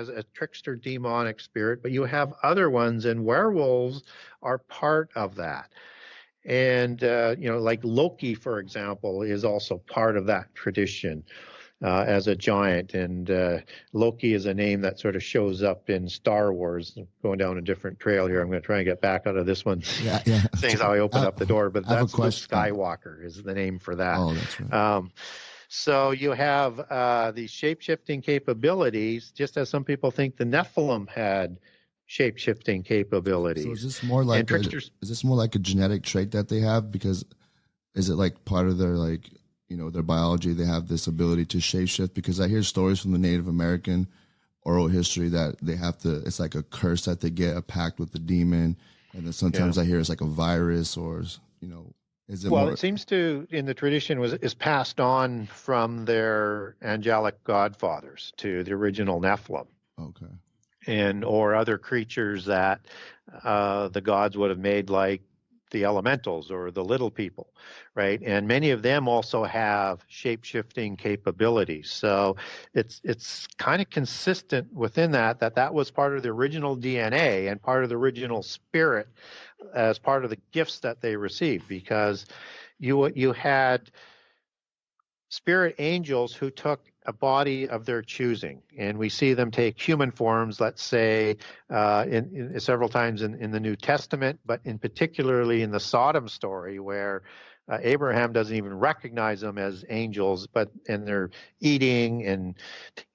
a trickster demonic spirit, but you have other ones, and werewolves are part of that. And like Loki, for example, is also part of that tradition as a giant. And Loki is a name that sort of shows up in Star Wars. Going down a different trail here, I'm going to try and get back out of this one.
Yeah.
Saying how I opened up the door, but that's Luke Skywalker is the name for that.
Oh, that's right.
So you have these shape-shifting capabilities, just as some people think the Nephilim had shape-shifting capabilities.
So is this more like a genetic trait that they have? Because is it like part of their their biology? They have this ability to shape-shift? Because I hear stories from the Native American oral history that they have to. It's like a curse that they get, a pact with the demon, and then sometimes I hear it's like a virus or it
seems to, in the tradition, is passed on from their angelic godfathers to the original Nephilim.
Okay.
Or other creatures that the gods would have made, like the elementals or the little people, right? And many of them also have shape-shifting capabilities. So it's kind of consistent within that was part of the original DNA and part of the original spirit as part of the gifts that they received, because you had spirit angels who took a body of their choosing, and we see them take human forms, let's say, in several times in the New Testament, but in particularly in the Sodom story, where Abraham doesn't even recognize them as angels, and they're eating and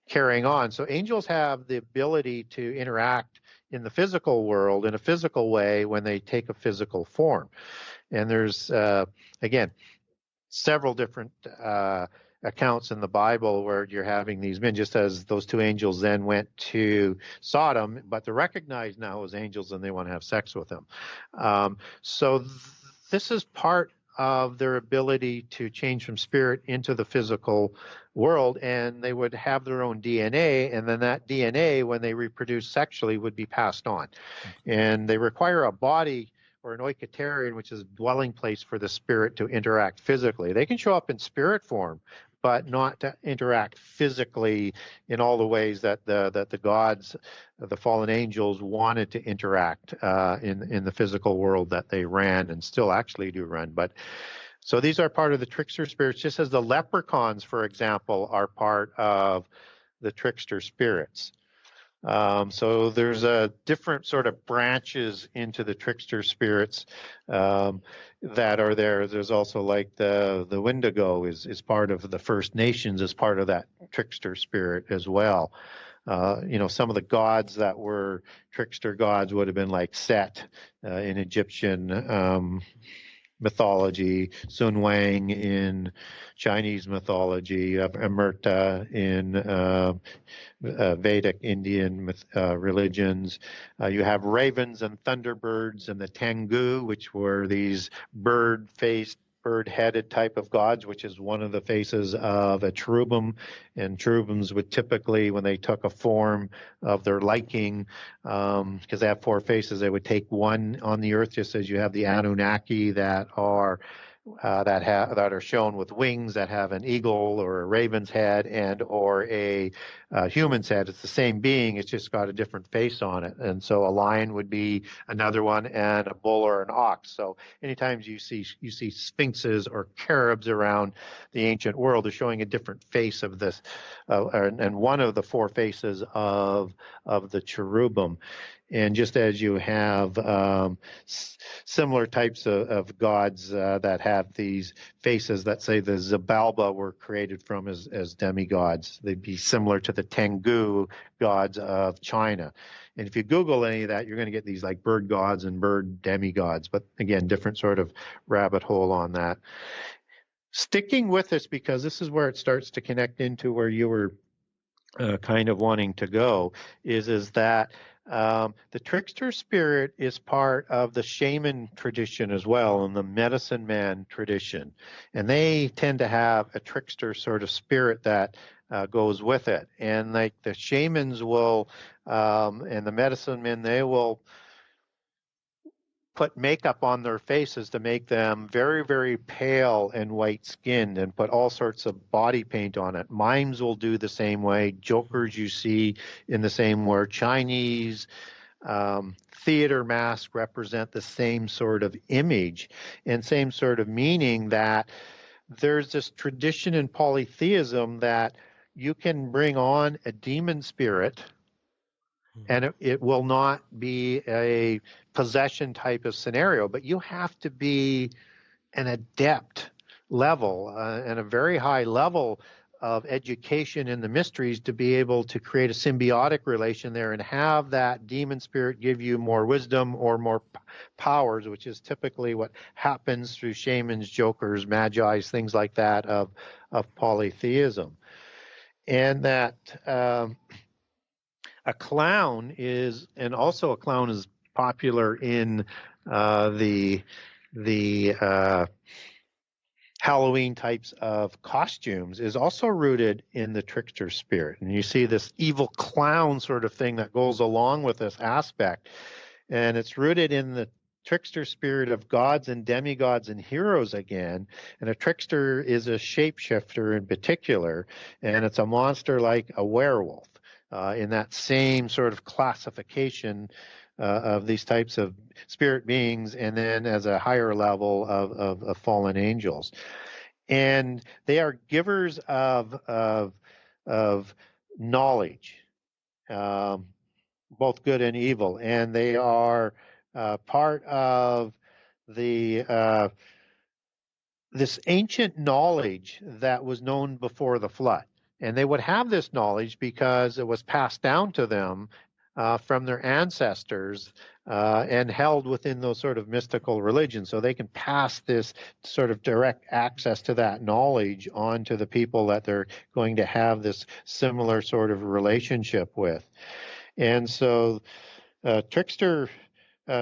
carrying on. So angels have the ability to interact in the physical world in a physical way when they take a physical form. And there's, again, several different accounts in the Bible where you're having these men, just as those two angels then went to Sodom, but they're recognized now as angels and they want to have sex with them. This is part of their ability to change from spirit into the physical world, and they would have their own DNA, and then that DNA, when they reproduce sexually, would be passed on. And they require a body or an oikaterion, which is a dwelling place for the spirit to interact physically. They can show up in spirit form, but not to interact physically in all the ways that the gods, the fallen angels, wanted to interact in the physical world that they ran and still actually do run. But so these are part of the trickster spirits, just as the leprechauns, for example, are part of the trickster spirits. So there's a different sort of branches into the trickster spirits that are there. There's also like the Wendigo is part of the First Nations, as part of that trickster spirit as well. Some of the gods that were trickster gods would have been like Set in Egyptian mythology, Sun Wang in Chinese mythology, Amrita in Vedic Indian religions. You have ravens and thunderbirds and the Tengu, which were these bird-faced, bird-headed type of gods, which is one of the faces of a cherubim. And cherubims would typically, when they took a form of their liking, because they have four faces, they would take one on the earth, just as you have the Anunnaki that are that are shown with wings that have an eagle or a raven's head and or a human's head. It's the same being. It's just got a different face on it. And so a lion would be another one, and a bull or an ox. So anytime you see sphinxes or cherubs around the ancient world, they're showing a different face of this, and one of the four faces of the cherubim. And just as you have similar types of gods that have these faces that say the Xibalba were created from as demigods, they'd be similar to the Tengu gods of China. And if you Google any of that, you're going to get these like bird gods and bird demigods. But again, different sort of rabbit hole on that. Sticking with this, because this is where it starts to connect into where you were kind of wanting to go, is that the trickster spirit is part of the shaman tradition as well, and the medicine man tradition. And they tend to have a trickster sort of spirit that goes with it. And like the shamans will, and the medicine men, they will put makeup on their faces to make them very, very pale and white-skinned, and put all sorts of body paint on it. Mimes will do the same way. Jokers you see in the same way. Chinese theater masks represent the same sort of image and same sort of meaning, that there's this tradition in polytheism that you can bring on a demon spirit, and it will not be a possession type of scenario, but you have to be an adept level and a very high level of education in the mysteries to be able to create a symbiotic relation there and have that demon spirit give you more wisdom or more powers, which is typically what happens through shamans, jokers, magi's, things like that of polytheism. And that a clown is popular in the Halloween types of costumes, is also rooted in the trickster spirit. And you see this evil clown sort of thing that goes along with this aspect. And it's rooted in the trickster spirit of gods and demigods and heroes again. And a trickster is a shapeshifter in particular, and it's a monster like a werewolf. In that same sort of classification of these types of spirit beings, and then as a higher level of fallen angels. And they are givers of knowledge, both good and evil, and they are part of the this ancient knowledge that was known before the flood. And they would have this knowledge because it was passed down to them from their ancestors and held within those sort of mystical religions. So they can pass this sort of direct access to that knowledge on to the people that they're going to have this similar sort of relationship with. And so trickster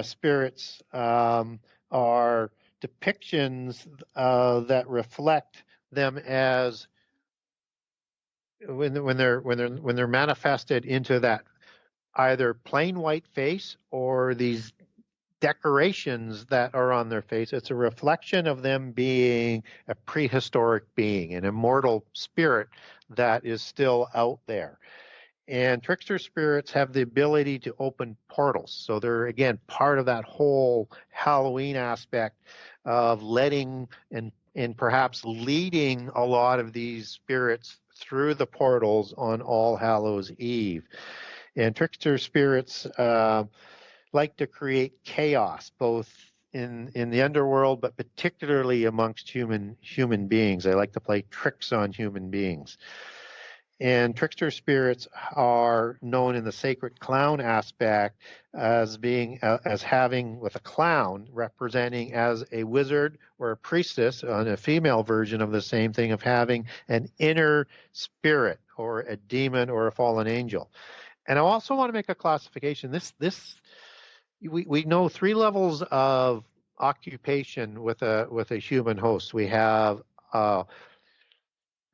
spirits are depictions that reflect them as when they're manifested into that either plain white face or these decorations that are on their face. It's a reflection of them being a prehistoric being, an immortal spirit that is still out there. And trickster spirits have the ability to open portals. So they're, again, part of that whole Halloween aspect of letting and perhaps leading a lot of these spirits through the portals on All Hallows Eve. And trickster spirits like to create chaos, both in the underworld, but particularly amongst human beings. They like to play tricks on human beings. And trickster spirits are known in the sacred clown aspect as being as having, with a clown representing as a wizard or a priestess, on a female version of the same thing, of having an inner spirit or a demon or a fallen angel. And I also want to make a classification. We know three levels of occupation with a human host. We have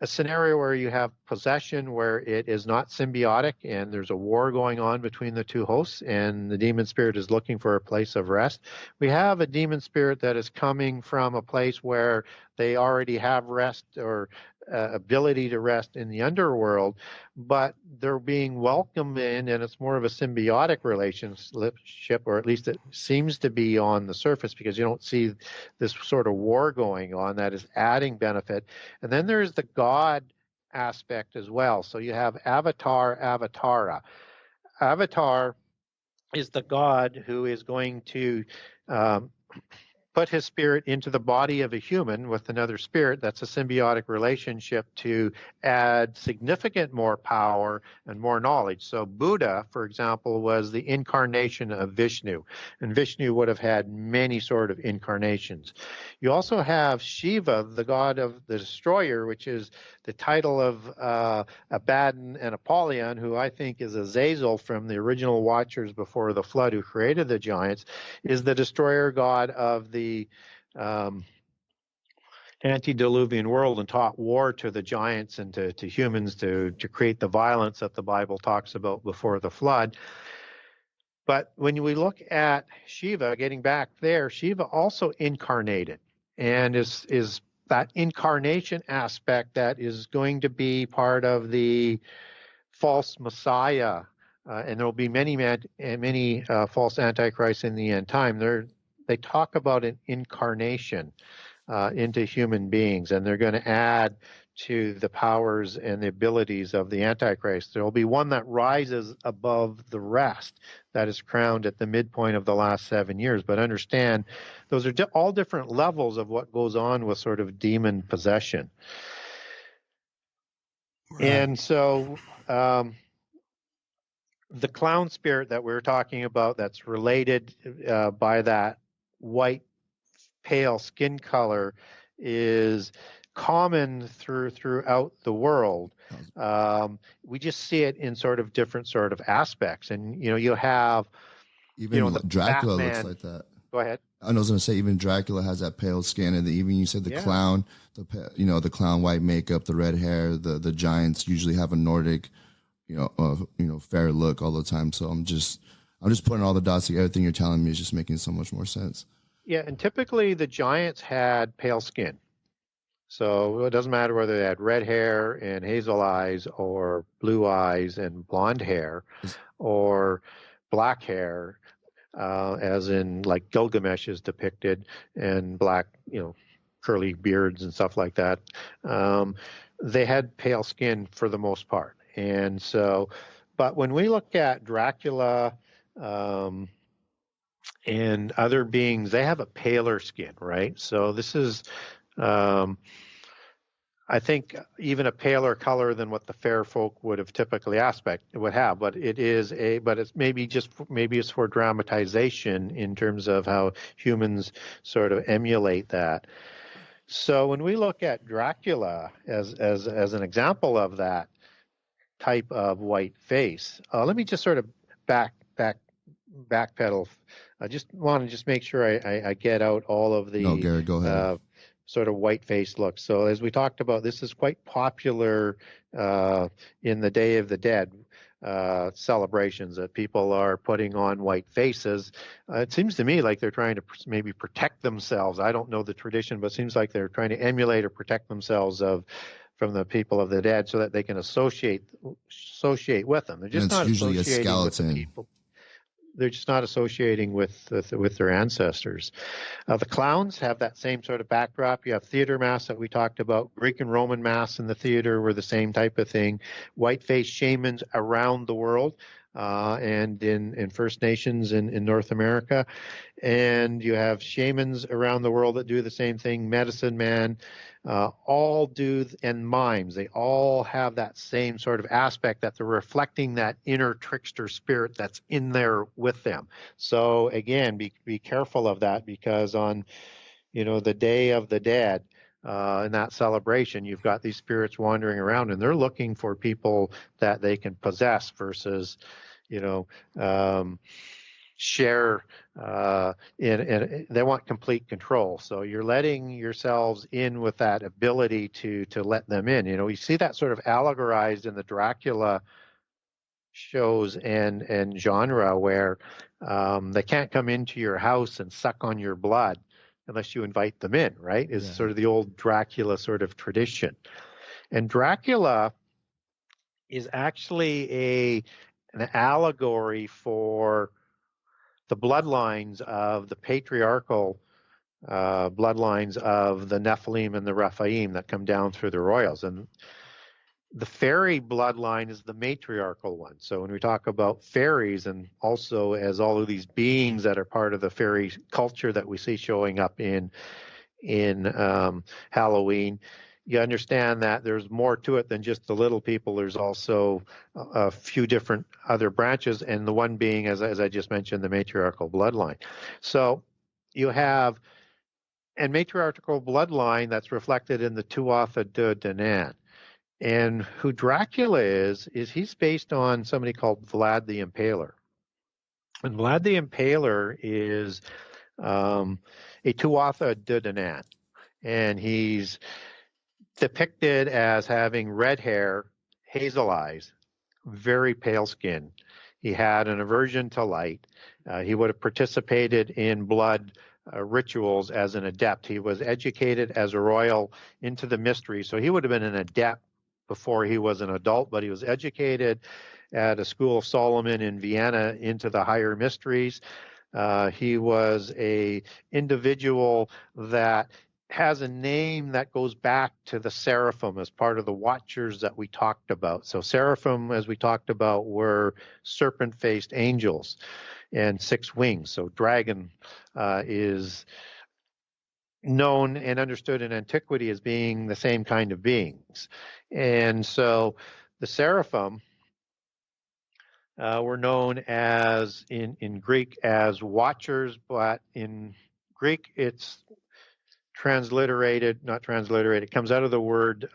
a scenario where you have possession where it is not symbiotic and there's a war going on between the two hosts and the demon spirit is looking for a place of rest. We have a demon spirit that is coming from a place where they already have rest or ability to rest in the underworld, but they're being welcomed in, and it's more of a symbiotic relationship, or at least it seems to be on the surface, because you don't see this sort of war going on that is adding benefit. And then there's the God aspect as well. So you have Avatar, Avatara. Avatar is the God who is going to put his spirit into the body of a human with another spirit. That's a symbiotic relationship to add significant more power and more knowledge. So Buddha, for example, was the incarnation of Vishnu, and Vishnu would have had many sort of incarnations. You also have Shiva, the god of the destroyer, which is the title of Abaddon and Apollyon, who I think is Azazel from the original Watchers before the flood, who created the giants, is the destroyer god of the antediluvian world and taught war to the giants and to humans to create the violence that the Bible talks about before the flood. But when we look at Shiva, getting back there, Shiva also incarnated, and is that incarnation aspect that is going to be part of the false Messiah, and there will be many false antichrists in the end time. They talk about an incarnation into human beings, and they're going to add to the powers and the abilities of the Antichrist. There will be one that rises above the rest, that is crowned at the midpoint of the last 7 years. But understand, those are all different levels of what goes on with sort of demon possession. Right. And so the clown spirit that we were talking about, that's related by that white pale skin color, is common throughout the world. We just see it in sort of different sort of aspects, and you have
even Dracula
Batman.
looks like that.
Go ahead.
I was going to say even Dracula has that pale skin, and even you said the clown, the clown white makeup, the red hair. The giants usually have a Nordic, fair look all the time. So I'm just putting all the dots together. Everything you're telling me is just making so much more sense.
Yeah, and typically the giants had pale skin. So it doesn't matter whether they had red hair and hazel eyes, or blue eyes and blonde hair, or black hair, as in like Gilgamesh is depicted, and black, curly beards and stuff like that. They had pale skin for the most part. And so, but when we look at Dracula, and other beings, they have a paler skin, right? So this is, I think, even a paler color than what the fair folk would have typically would have. But it's maybe it's for dramatization in terms of how humans sort of emulate that. So when we look at Dracula as an example of that type of white face, let me just sort of backpedal. I just want to make sure I get out all of the
Gary, go ahead.
Sort of white face look. So as we talked about, this is quite popular in the Day of the Dead celebrations, that people are putting on white faces. It seems to me like they're trying to maybe protect themselves. I don't know the tradition, but it seems like they're trying to emulate or protect themselves from the people of the dead, so that they can associate with them. They're just not
usually
associating
a skeleton.
with the people. They're just not associating with their ancestors. The clowns have that same sort of backdrop. You have theater masks that we talked about. Greek and Roman masks in the theater were the same type of thing. White-faced shamans around the world, and in First Nations in North America. And you have shamans around the world that do the same thing. Medicine man, all do, and mimes. They all have that same sort of aspect, that they're reflecting that inner trickster spirit that's in there with them. So again, be careful of that, because on the Day of the Dead, in that celebration, you've got these spirits wandering around, and they're looking for people that they can possess, versus share in they want complete control. So you're letting yourselves in with that ability to let them in. You know, you see that sort of allegorized in the Dracula shows and genre, where they can't come into your house and suck on your blood unless you invite them in, right? Is
Yeah.
sort of the old Dracula sort of tradition. And Dracula is actually an allegory for the bloodlines of the patriarchal bloodlines of the Nephilim and the Rephaim that come down through the royals. And the fairy bloodline is the matriarchal one. So when we talk about fairies, and also as all of these beings that are part of the fairy culture that we see showing up in Halloween, you understand that there's more to it than just the little people. There's also a few different other branches, and the one being, as I just mentioned, the matriarchal bloodline. So you have a matriarchal bloodline that's reflected in the Tuatha De Danann. And who Dracula is he's based on somebody called Vlad the Impaler. And Vlad the Impaler is a Tuatha De Danann. And he's depicted as having red hair, hazel eyes, very pale skin. He had an aversion to light. He would have participated in blood rituals as an adept. He was educated as a royal into the mystery. So he would have been an adept before he was an adult, but he was educated at a school of Solomon in Vienna into the higher mysteries. He was a individual that has a name that goes back to the seraphim as part of the watchers that we talked about. So seraphim, as we talked about, were serpent-faced angels and 6 wings. So dragon is known and understood in antiquity as being the same kind of beings. And so the seraphim were known as, in Greek, as watchers, but in Greek it's not transliterated, it comes out of the word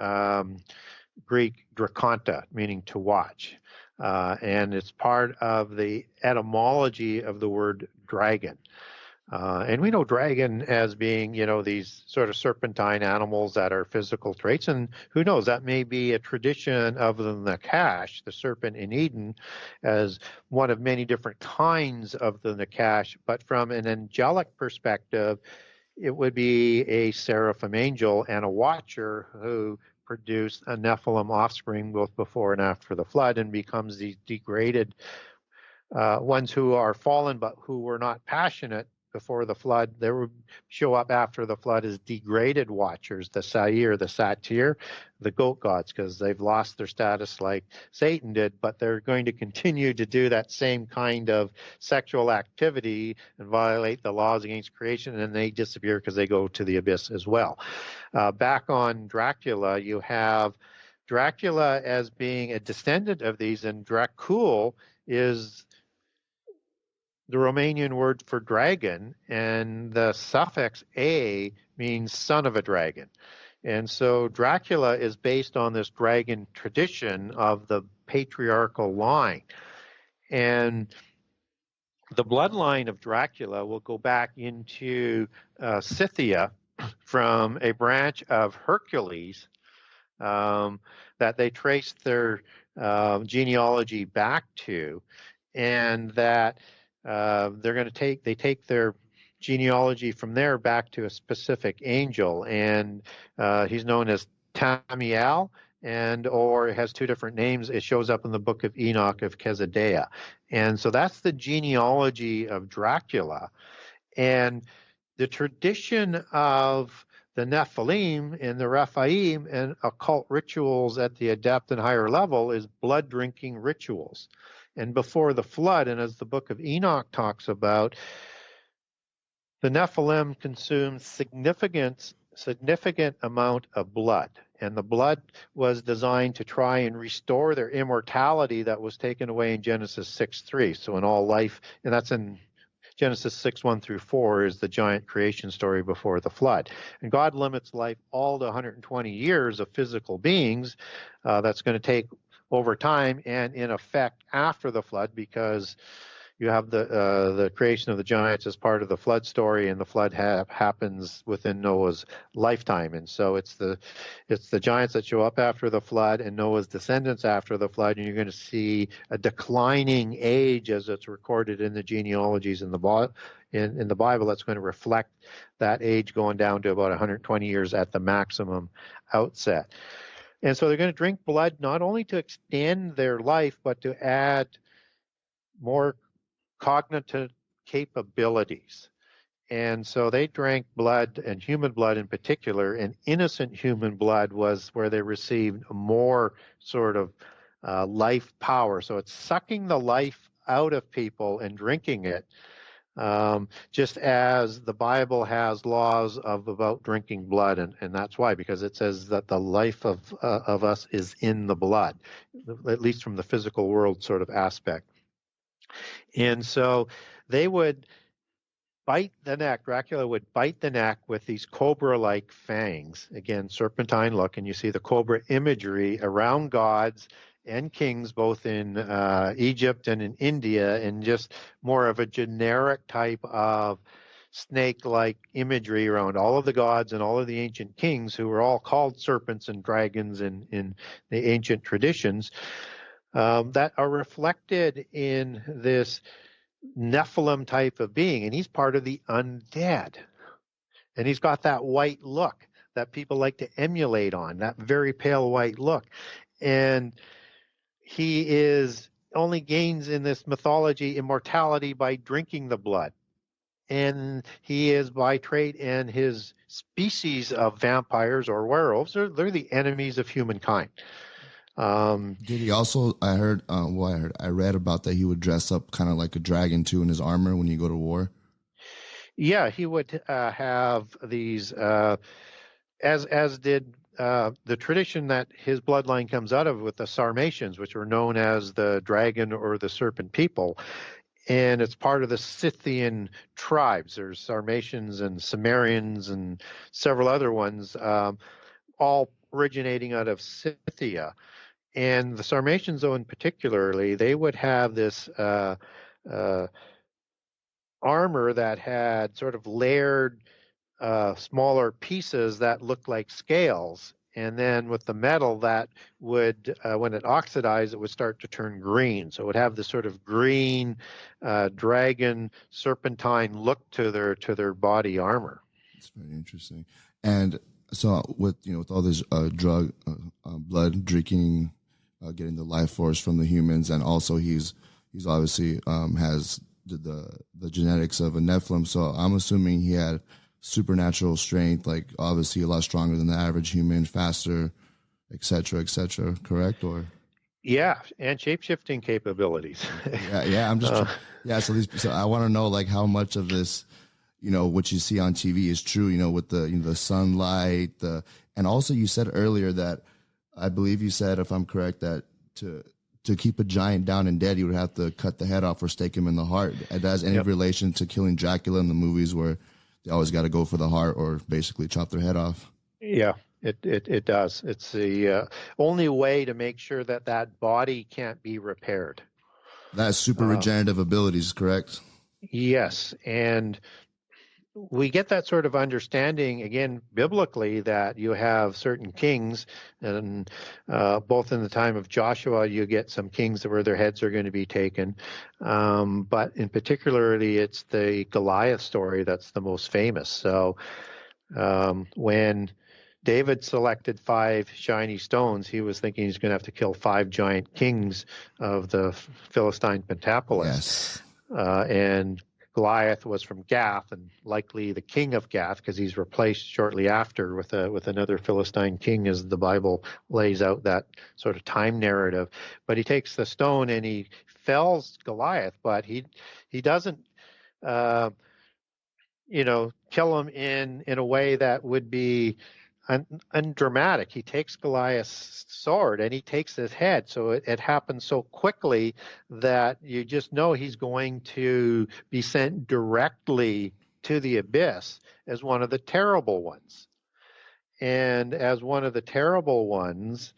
Greek drakonta, meaning to watch. And it's part of the etymology of the word dragon. And we know dragon as being, these sort of serpentine animals that are physical traits. And who knows, that may be a tradition of the Nakash, the serpent in Eden, as one of many different kinds of the Nakash. But from an angelic perspective, it would be a seraphim angel and a watcher who produced a Nephilim offspring both before and after the flood, and becomes these degraded ones who are fallen but who were not passionate before the flood. They would show up after the flood as degraded watchers, the Sair, the Satyr, the goat gods, because they've lost their status like Satan did, but they're going to continue to do that same kind of sexual activity and violate the laws against creation, and then they disappear because they go to the abyss as well. Back on Dracula, you have Dracula as being a descendant of these, and Dracul is the Romanian word for dragon, and the suffix "a" means son of a dragon. And so Dracula is based on this dragon tradition of the patriarchal line. And the bloodline of Dracula will go back into Scythia from a branch of Hercules that they traced their genealogy back to, and that they take their genealogy from there back to a specific angel, and he's known as Tamiel, or it has 2 different names. It shows up in the book of Enoch of Kezidiah. And so that's the genealogy of Dracula. And the tradition of the Nephilim and the Rephaim and occult rituals at the adept and higher level is blood drinking rituals. And before the flood, and as the book of Enoch talks about, the Nephilim consumed significant amount of blood. And the blood was designed to try and restore their immortality that was taken away in Genesis 6:3. So in all life, and that's in Genesis 6:1 through 4 is the giant creation story before the flood. And God limits life all to 120 years of physical beings. That's going to take over time and in effect after the flood, because you have the creation of the giants as part of the flood story, and the flood happens within Noah's lifetime. And so it's the giants that show up after the flood and Noah's descendants after the flood, and you're going to see a declining age as it's recorded in the genealogies in the Bible that's going to reflect that age going down to about 120 years at the maximum outset. And so they're going to drink blood not only to extend their life, but to add more cognitive capabilities. And so they drank blood, and human blood in particular, and innocent human blood was where they received more sort of life power. So it's sucking the life out of people and drinking it. Just as the Bible has laws about drinking blood, and that's why, because it says that the life of us is in the blood, at least from the physical world sort of aspect. And so they would bite the neck. Dracula would bite the neck with these cobra-like fangs. Again, serpentine look, and you see the cobra imagery around gods and kings, both in Egypt and in India, and just more of a generic type of snake-like imagery around all of the gods and all of the ancient kings, who were all called serpents and dragons in the ancient traditions, that are reflected in this Nephilim type of being. And he's part of the undead. And he's got that white look that people like to emulate on, that very pale white look. And he only gains in this mythology immortality by drinking the blood. And he is by trait, and his species of vampires or werewolves, they're the enemies of humankind.
Did he also, I read about that he would dress up kind of like a dragon too in his armor when you go to war.
Yeah, he would have these, as did the tradition that his bloodline comes out of with the Sarmatians, which were known as the dragon or the serpent people. And it's part of the Scythian tribes. There's Sarmatians and Cimmerians and several other ones, all originating out of Scythia. And the Sarmatians, though, in particularly, they would have this armor that had sort of layered smaller pieces that looked like scales. And then with the metal, that would, when it oxidized, it would start to turn green. So it would have this sort of green dragon serpentine look to their body armor.
That's very interesting. And so with all this drug, blood drinking, getting the life force from the humans, and also he's obviously has the genetics of a Nephilim. So I'm assuming he had supernatural strength, like obviously a lot stronger than the average human, faster, et cetera, correct? Or
yeah, and shape-shifting capabilities.
yeah. I'm just so I want to know like how much of this, what you see on TV is true, with the sunlight, and also you said earlier that, I believe you said, if I'm correct, that to keep a giant down and dead, you would have to cut the head off or stake him in the heart. It has any relation to killing Dracula in the movies, where they always got to go for the heart or basically chop their head off?
Yeah, it does. It's the only way to make sure that body can't be repaired.
That's super regenerative abilities, correct?
Yes, and we get that sort of understanding, again, biblically, that you have certain kings, and both in the time of Joshua, you get some kings where their heads are going to be taken. But in particularly, it's the Goliath story that's the most famous. So when David selected 5 shiny stones, he was thinking he's going to have to kill 5 giant kings of the Philistine Pentapolis.
Yes.
And Goliath was from Gath, and likely the king of Gath, because he's replaced shortly after with another Philistine king, as the Bible lays out that sort of time narrative. But he takes the stone and he fells Goliath, but he doesn't kill him in a way that would be undramatic. He takes Goliath's sword and he takes his head. So it happens so quickly that you just know he's going to be sent directly to the abyss as one of the terrible ones. And as one of the terrible ones,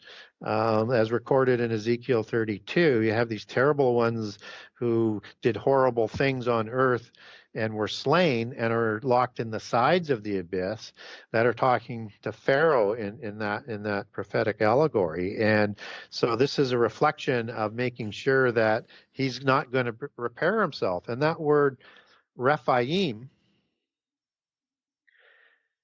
as recorded in Ezekiel 32, you have these terrible ones who did horrible things on earth and were slain and are locked in the sides of the abyss, that are talking to Pharaoh in that prophetic allegory. And so this is a reflection of making sure that he's not going to repair himself. And that word Rephaim,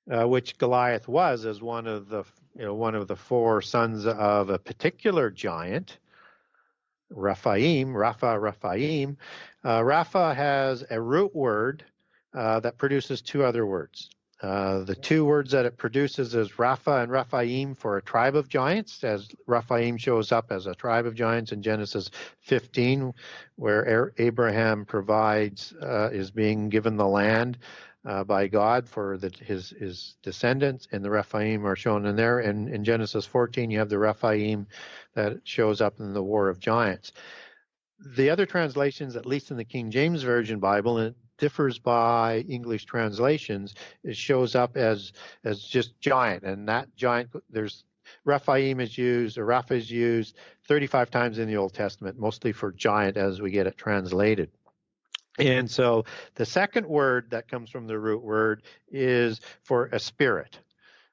which Goliath was as one of the four sons of a particular giant, Rephaim. Rapha has a root word that produces two other words. The two words that it produces is Rapha and Rephaim for a tribe of giants, as Rephaim shows up as a tribe of giants in Genesis 15, where Abraham is being given the land by God for his descendants, and the Rephaim are shown in there. And in Genesis 14, you have the Rephaim that shows up in the War of Giants. The other translations, at least in the King James Version Bible, and it differs by English translations, it shows up as just giant, and that giant, there's Rephaim is used, or Rapha is used 35 times in the Old Testament, mostly for giant as we get it translated. And so the second word that comes from the root word is for a spirit,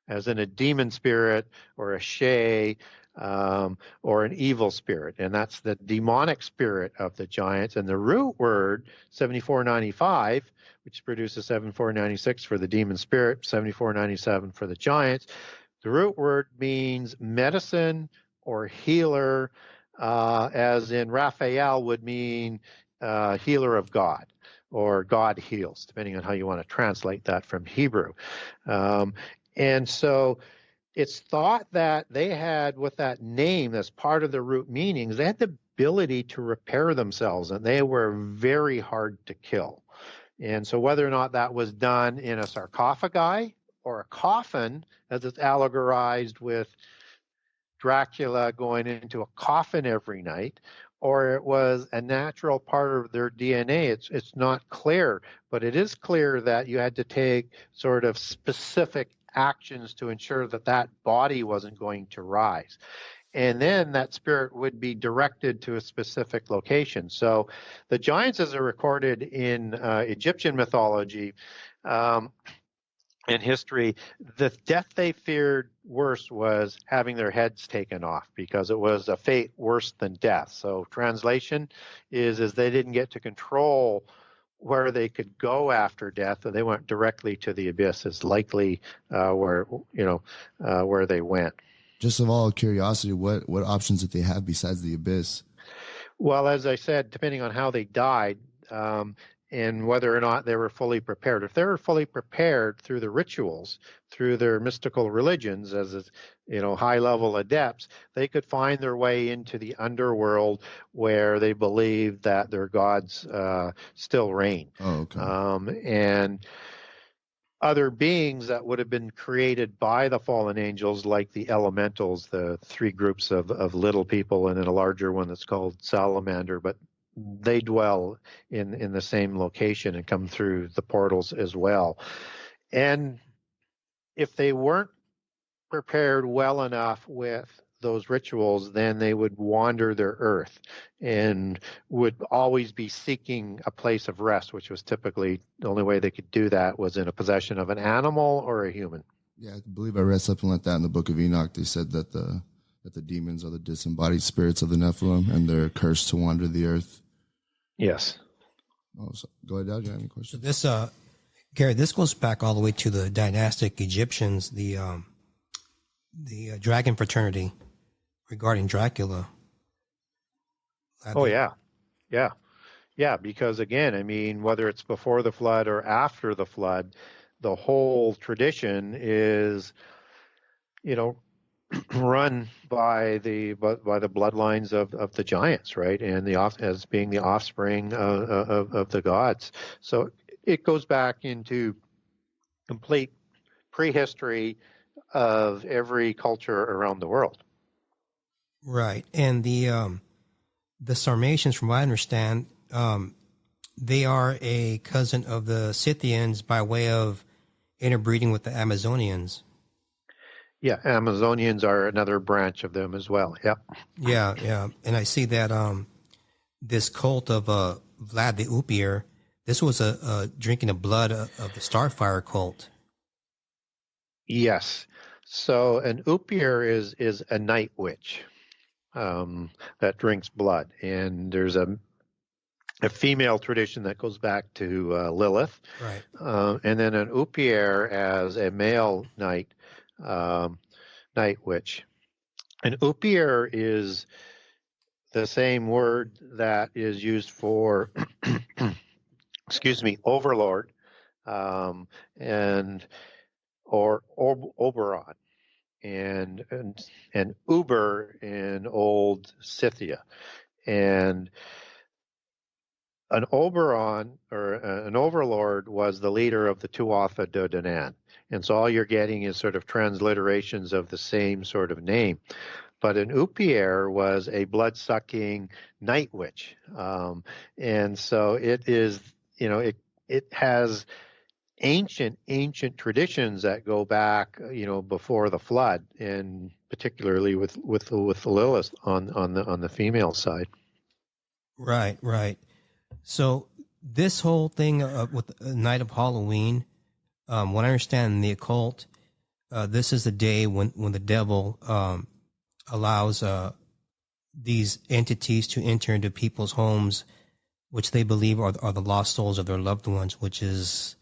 as in a demon spirit or a shay, or an evil spirit. And that's the demonic spirit of the giants. And the root word, 7495, which produces 7496 for the demon spirit, 7497 for the giants. The root word means medicine or healer, as in Raphael would mean healer of God, or God heals, depending on how you want to translate that from Hebrew. And so it's thought that they had, with that name as part of the root meanings, they had the ability to repair themselves, and they were very hard to kill. And so whether or not that was done in a sarcophagi or a coffin, as it's allegorized with Dracula going into a coffin every night, or it was a natural part of their DNA, it's not clear. But it is clear that you had to take sort of specific actions to ensure that that body wasn't going to rise. And then that spirit would be directed to a specific location. So the giants, as are recorded in Egyptian mythology, in history, the death they feared worse was having their heads taken off, because it was a fate worse than death. So translation is they didn't get to control where they could go after death, and they went directly to the abyss, is likely where they went.
Just of all curiosity, what options did they have besides the abyss?
Well, as I said, depending on how they died, and whether or not they were fully prepared. If they were fully prepared through the rituals, through their mystical religions, as high-level adepts, they could find their way into the underworld where they believed that their gods still reign.
Oh, okay.
And other beings that would have been created by the fallen angels, like the elementals, the three groups of little people, and then a larger one that's called salamander, but they dwell in the same location and come through the portals as well. And if they weren't prepared well enough with those rituals, then they would wander their earth and would always be seeking a place of rest, which was typically the only way they could do that was in a possession of an animal or a human.
Yeah, I believe I read something like that in the Book of Enoch. They said that the demons are the disembodied spirits of the Nephilim, and they're cursed to wander the earth.
Yes.
Oh, so go ahead, Dad. Do you have any questions?
This, Gary, this goes back all the way to the dynastic Egyptians, the dragon fraternity regarding Dracula.
Oh, yeah. Because again, I mean, whether it's before the flood or after the flood, the whole tradition is, run by the bloodlines of the giants, right? And as being the offspring of the gods. So it goes back into complete prehistory of every culture around the world.
Right. And the Sarmatians, from what I understand, they are a cousin of the Scythians by way of interbreeding with the Amazonians.
Yeah, Amazonians are another branch of them as well. Yeah.
Yeah. And I see that this cult of Vlad the Upier, this was a drinking the blood of the Starfire cult.
Yes. So an Upier is a night witch that drinks blood, and there's a female tradition that goes back to Lilith,
Right.
and then an Upier as a male night witch. An Upier is the same word that is used for, excuse me, overlord, and or Oberon, and Uber in old Scythia, and an Oberon or an overlord was the leader of the Tuatha De Danann. And so all you're getting is sort of transliterations of the same sort of name. But an Upier was a blood-sucking night witch. And so it is, it has ancient traditions that go back, before the flood, and particularly with Lilith on the female side.
Right. So this whole thing with the night of Halloween, what I understand in the occult, this is the day when the devil allows these entities to enter into people's homes, which they believe are the lost souls of their loved ones, which is,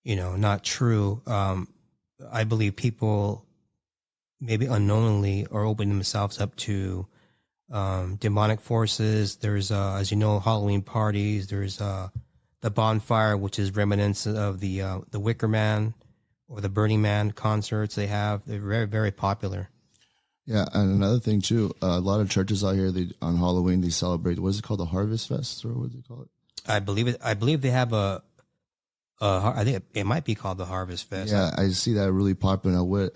not true. I believe people maybe unknowingly are opening themselves up to demonic forces. There's, as you know, Halloween parties. There's the bonfire, which is remnants of the Wicker Man or the Burning Man concerts they have. They're very, very popular.
Yeah, and another thing too, a lot of churches out here, on Halloween, they celebrate, what is it called, the Harvest Fest, or what do they call it?
I believe they have I think it might be called the Harvest Fest.
Yeah, I see that really popular. Now, do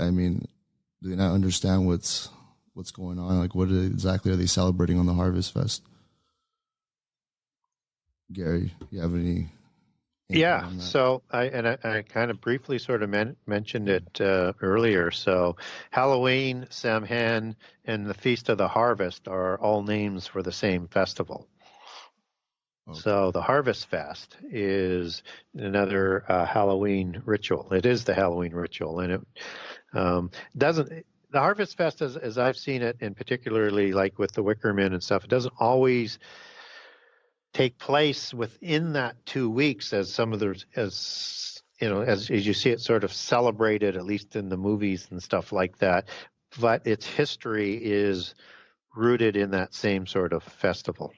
they not understand what's going on? Like, what exactly are they celebrating on the Harvest Fest? Gary, you have any?
Yeah, so I kind of briefly sort of mentioned it earlier. So Halloween, Samhain, and the Feast of the Harvest are all names for the same festival. Okay. So the Harvest Fest is another Halloween ritual. It is the Halloween ritual, and it doesn't. The Harvest Fest, as I've seen it, and particularly like with the Wicker Men and stuff, it doesn't always take place within that 2 weeks, as some of the, as you see it sort of celebrated, at least in the movies and stuff like that. But its history is rooted in that same sort of festival.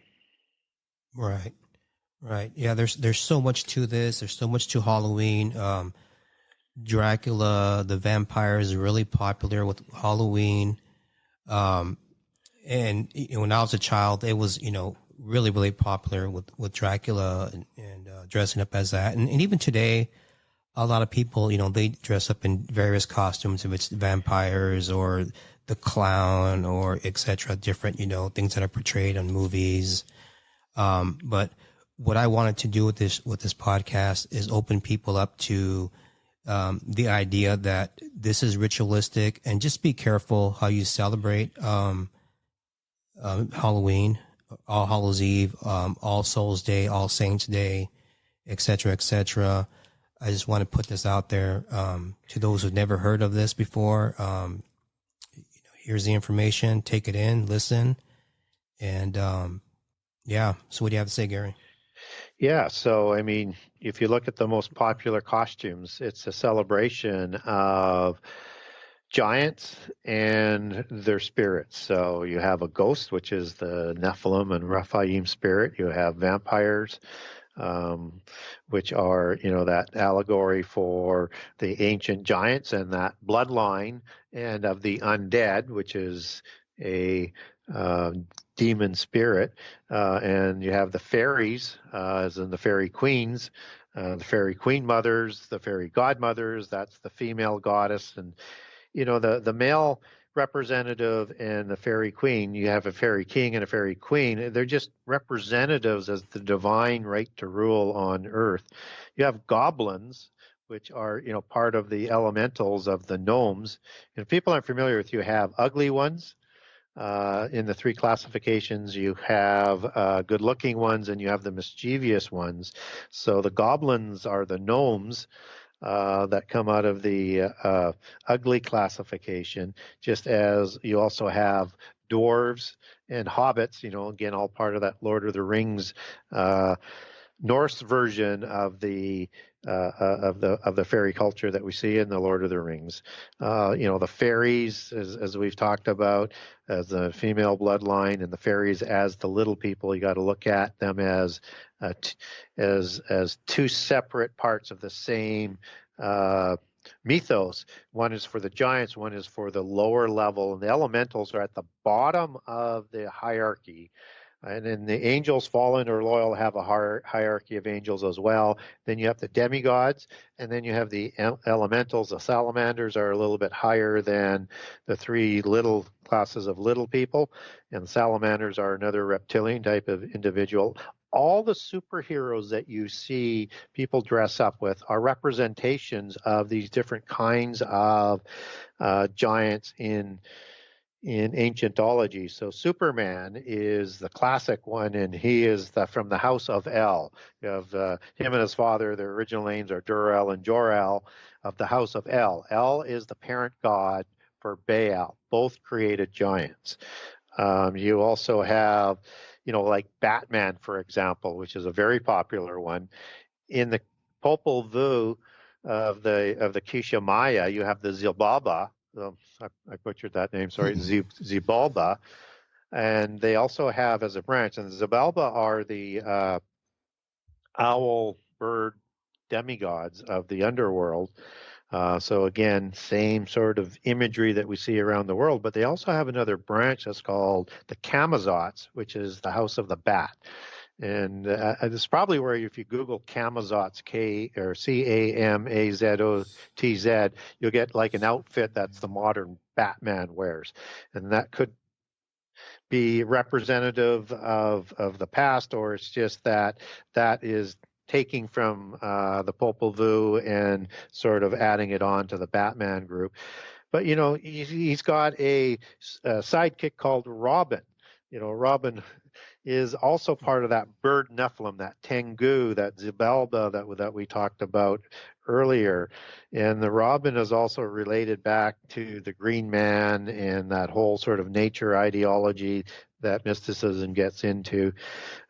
Right. Yeah, there's so much to this. There's so much to Halloween. Dracula, the vampire, is really popular with Halloween. And when I was a child, it was, really, really popular with Dracula and dressing up as that. And even today, a lot of people, they dress up in various costumes, if it's vampires or the clown or et cetera, different, things that are portrayed on movies. But what I wanted to do with this podcast is open people up to the idea that this is ritualistic, and just be careful how you celebrate Halloween, All Hallows Eve, All Souls Day, All Saints Day, et cetera, et cetera. I just want to put this out there to those who've never heard of this before. Here's the information. Take it in, listen, and yeah. So what do you have to say, Gary?
Yeah. So, if you look at the most popular costumes, it's a celebration of giants and their spirits. So you have a ghost, which is the Nephilim and Rephaim spirit. You have vampires, which are, that allegory for the ancient giants and that bloodline, and of the undead, which is a demon spirit, and you have the fairies, as in the fairy queens, the fairy queen mothers, the fairy godmothers. That's the female goddess, and the male representative and the fairy queen. You have a fairy king and a fairy queen. They're just representatives as the divine right to rule on earth. You have goblins, which are, part of the elementals of the gnomes. And if people aren't familiar with, you have ugly ones. In the three classifications, you have good-looking ones and you have the mischievous ones. So the goblins are the gnomes that come out of the ugly classification, just as you also have dwarves and hobbits, again, all part of that Lord of the Rings Norse version of the fairy culture that we see in the Lord of the Rings. The fairies, as we've talked about, as the female bloodline, and the fairies as the little people. You got to look at them as two separate parts of the same mythos. One is for the giants, one is for the lower level, and the elementals are at the bottom of the hierarchy. And then the angels, fallen or loyal, have a hierarchy of angels as well. Then you have the demigods, and then you have the elementals. The salamanders are a little bit higher than the three little classes of little people, and the salamanders are another reptilian type of individual. All the superheroes that you see people dress up with are representations of these different kinds of giants in ancientology. So Superman is the classic one, and he is from the house of El. You have him and his father. Their original names are Dur-El and Jor-El, of the house of El. El is the parent god for Baal. Both created giants. You also have, like Batman, for example, which is a very popular one. In the Popol Vuh of the Quiché Maya, you have the Zilbaba. I butchered that name, sorry, Xibalba. And they also have as a branch, and the Xibalba are the owl bird demigods of the underworld. So again, same sort of imagery that we see around the world, but they also have another branch that's called the Camazots, which is the house of the bat. And it's probably where, if you Google Camazots, Camazotz, you'll get like an outfit that's the modern Batman wears. And that could be representative of the past, or it's just that is taking from the Popol Vuh and sort of adding it on to the Batman group. But, he's got a sidekick called Robin. Robin is also part of that bird Nephilim, that Tengu, that Xibalba that we talked about earlier. And the Robin is also related back to the Green Man and that whole sort of nature ideology that mysticism gets into.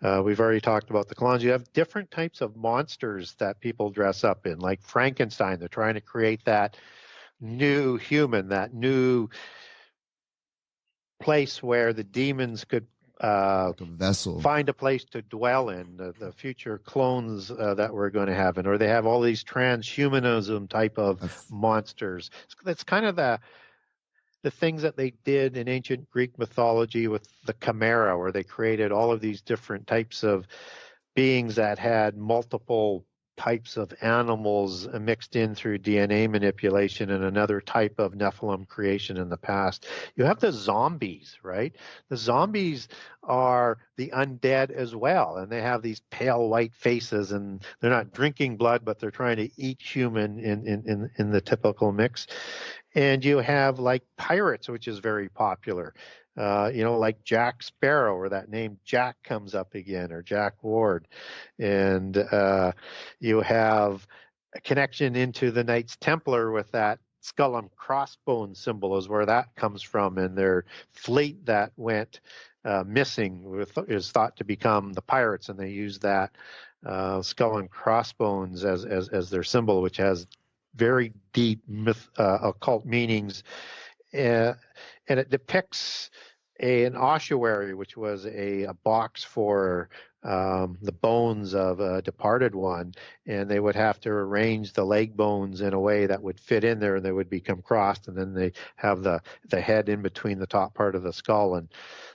We've already talked about the clones. You have different types of monsters that people dress up in, like Frankenstein. They're trying to create that new human, that new place where the demons could
like a vessel,
find a place to dwell in, the future clones that we're going to have. Or they have all these transhumanism type of monsters. That's kind of the things that they did in ancient Greek mythology with the Chimera, where they created all of these different types of beings that had multiple types of animals mixed in through DNA manipulation, and another type of Nephilim creation in the past. You have the zombies, right? The zombies are the undead as well, and they have these pale white faces, and they're not drinking blood, but they're trying to eat human in the typical mix. And you have like pirates, which is very popular. Like Jack Sparrow, or that name Jack comes up again, or Jack Ward. And you have a connection into the Knights Templar with that skull and crossbones symbol, is where that comes from. And their fleet that went missing is thought to become the pirates, and they use that skull and crossbones as their symbol, which has very deep occult meanings. And it depicts an ossuary, which was a box for the bones of a departed one, and they would have to arrange the leg bones in a way that would fit in there, and they would become crossed, and then they have the head in between the top part of the skull, and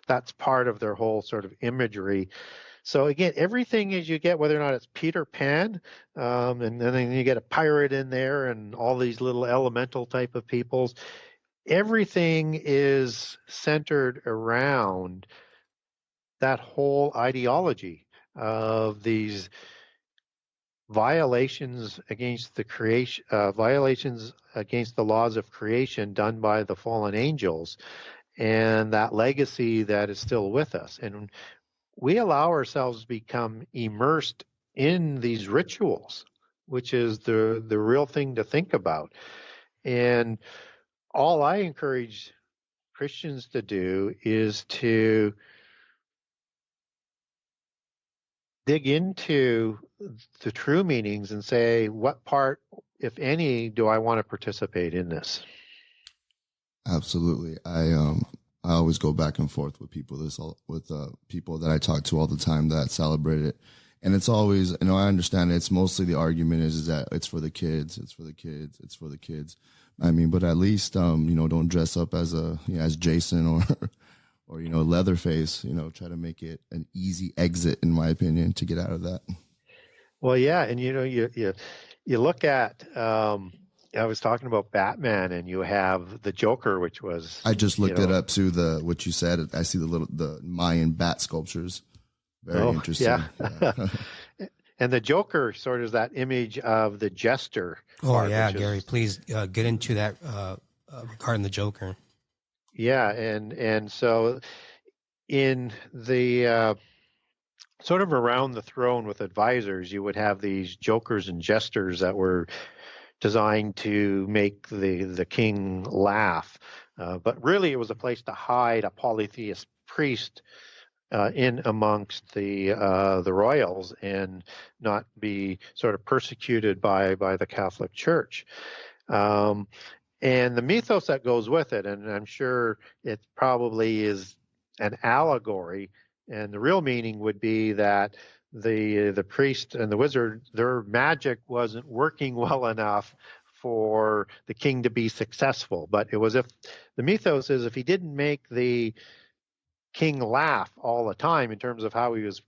that's part of their whole sort of imagery. So again, everything as you get, whether or not it's Peter Pan, and then you get a pirate in there, and all these little elemental type of peoples, everything is centered around that whole ideology of these violations against the creation, violations against the laws of creation done by the fallen angels, and that legacy that is still with us. And we allow ourselves to become immersed in these rituals, which is the real thing to think about. And all I encourage Christians to do is to dig into the true meanings and say, what part, if any, do I want to participate in this?
Absolutely. I always go back and forth with people people that I talk to all the time that celebrate it. And it's always, I understand it's mostly the argument is that it's for the kids, it's for the kids, it's for the kids. I mean, but at least, don't dress up as as Jason or Leatherface, try to make it an easy exit, in my opinion, to get out of that.
Well, yeah. And, you look at, I was talking about Batman, and you have the Joker, which was.
I just looked it up too. What you said. I see the Mayan bat sculptures. Very interesting.
Yeah. And the Joker sort of is that image of the jester.
Oh yeah, Gary, please get into that regarding the Joker.
Yeah, and so in the sort of around the throne with advisors, you would have these jokers and jesters that were designed to make the king laugh, but really it was a place to hide a polytheist priest in amongst the royals and not be sort of persecuted by the Catholic Church. And the mythos that goes with it, and I'm sure it probably is an allegory, and the real meaning would be that the priest and the wizard, their magic wasn't working well enough for the king to be successful. But it was, if the mythos is, if he didn't make the king laugh all the time in terms of how he was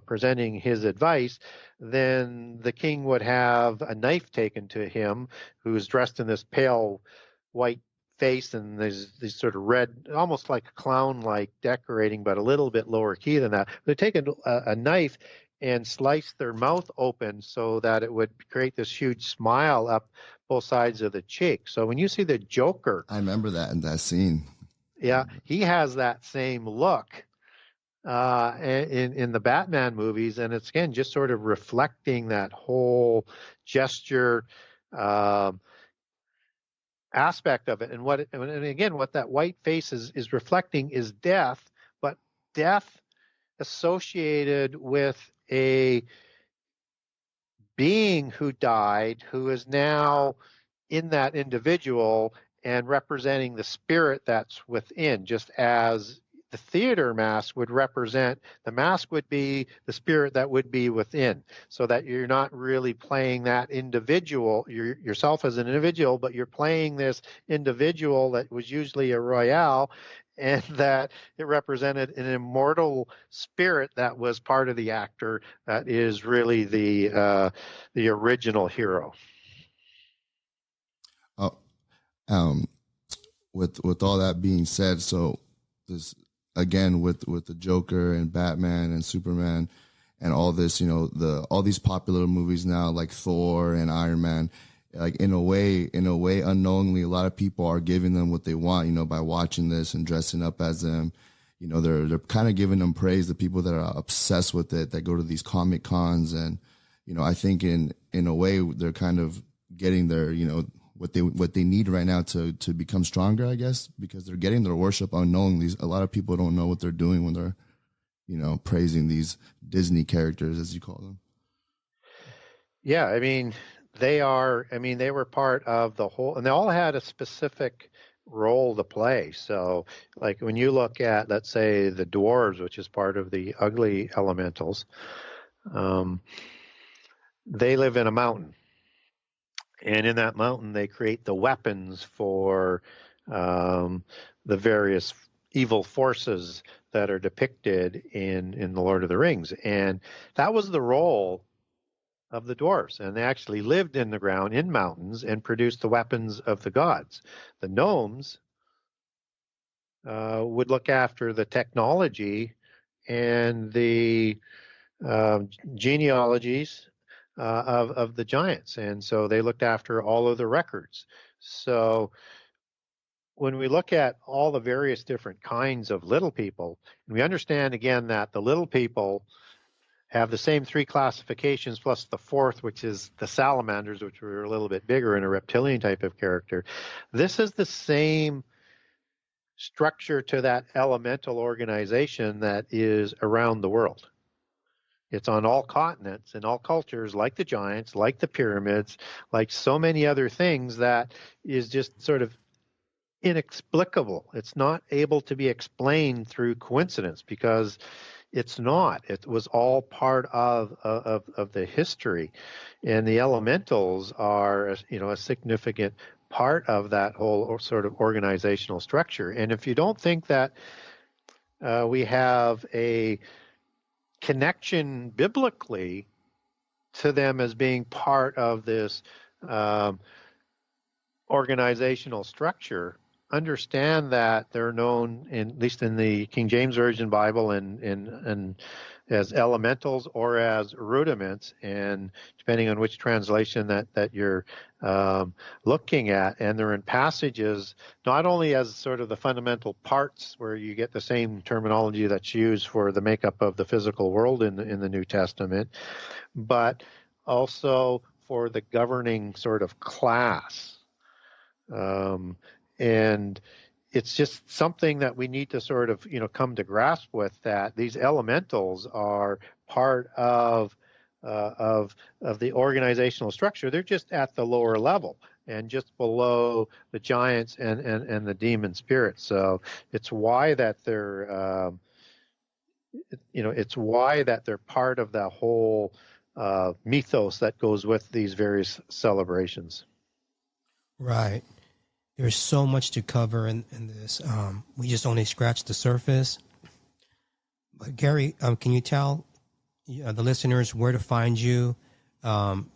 presenting his advice, then the king would have a knife taken to him, who's dressed in this pale white face, and there's these sort of red, almost like a clown-like decorating, but a little bit lower key than that. They take a knife and slice their mouth open so that it would create this huge smile up both sides of the cheek. So when you see the Joker,
I remember that in that scene.
Yeah, he has that same look in the Batman movies, and it's again just sort of reflecting that whole gesture aspect of it. And again, what that white face is reflecting is death, but death associated with a being who died, who is now in that individual and representing the spirit that's within, just as the theater mask would represent, the mask would be the spirit that would be within, so that you're not really playing that individual, yourself as an individual, but you're playing this individual that was usually a royale, and that it represented an immortal spirit that was part of the actor that is really the original hero.
With all that being said, so this again with the Joker and Batman and Superman and all this, all these popular movies now like Thor and Iron Man, like in a way unknowingly, a lot of people are giving them what they want, by watching this and dressing up as them. They're kind of giving them praise, the people that are obsessed with it, that go to these comic cons, and I think in a way they're kind of getting their what they need right now to become stronger, I guess, because they're getting their worship unknowingly. A lot of people don't know what they're doing when they're, praising these Disney characters, as you call them.
Yeah, I mean, they were part of the whole, and they all had a specific role to play. So, like when you look at, let's say, the dwarves, which is part of the ugly elementals, they live in a mountain. And in that mountain, they create the weapons for the various evil forces that are depicted in the Lord of the Rings. And that was the role of the dwarves. And they actually lived in the ground, in mountains, and produced the weapons of the gods. The gnomes would look after the technology and the genealogies of the giants, and so they looked after all of the records. So when we look at all the various different kinds of little people, and we understand again that the little people have the same three classifications plus the fourth, which is the salamanders, which were a little bit bigger and a reptilian type of character. This is the same structure to that elemental organization that is around the world. It's on all continents and all cultures, like the giants, like the pyramids, like so many other things, that is just sort of inexplicable. It's not able to be explained through coincidence, because it's not. It was all part of the history, and the elementals are, a significant part of that whole sort of organizational structure. And if you don't think that we have a connection biblically to them as being part of this organizational structure, understand that they're known, at least in the King James Version Bible, and as elementals or as rudiments, and depending on which translation that you're looking at. And they're in passages not only as sort of the fundamental parts, where you get the same terminology that's used for the makeup of the physical world in the New Testament, but also for the governing sort of class. And it's just something that we need to sort of, come to grasp with, that these elementals are part of the organizational structure. They're just at the lower level and just below the giants and the demon spirits. So it's why that they're, it's why that they're part of the whole mythos that goes with these various celebrations.
Right. There's so much to cover in this. We just only scratched the surface. But Gary, can you tell the listeners where to find you,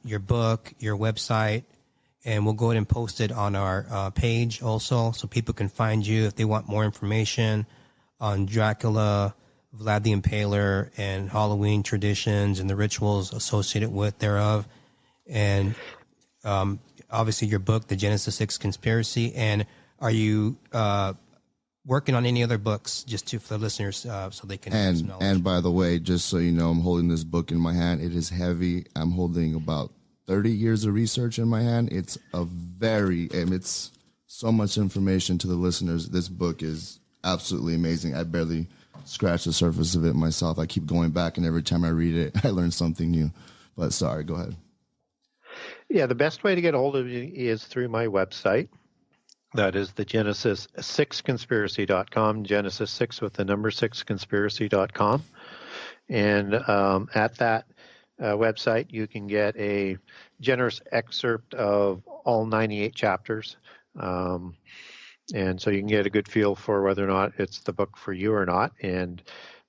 your book, your website, and we'll go ahead and post it on our page also, so people can find you if they want more information on Dracula, Vlad the Impaler, and Halloween traditions and the rituals associated with thereof. And obviously your book, The Genesis 6 Conspiracy. And are you working on any other books, just for the listeners, so they can have some knowledge?
And by the way, just so you know, I'm holding this book in my hand. It is heavy. I'm holding about 30 years of research in my hand. It's it's so much information to the listeners. This book is absolutely amazing. I barely scratched the surface of it myself. I keep going back, and every time I read it, I learn something new. But sorry, go ahead.
Yeah, the best way to get a hold of me is through my website. That is the Genesis6conspiracy.com, Genesis 6 with the number 6conspiracy.com. And at that website, you can get a generous excerpt of all 98 chapters. And so you can get a good feel for whether or not it's the book for you or not. And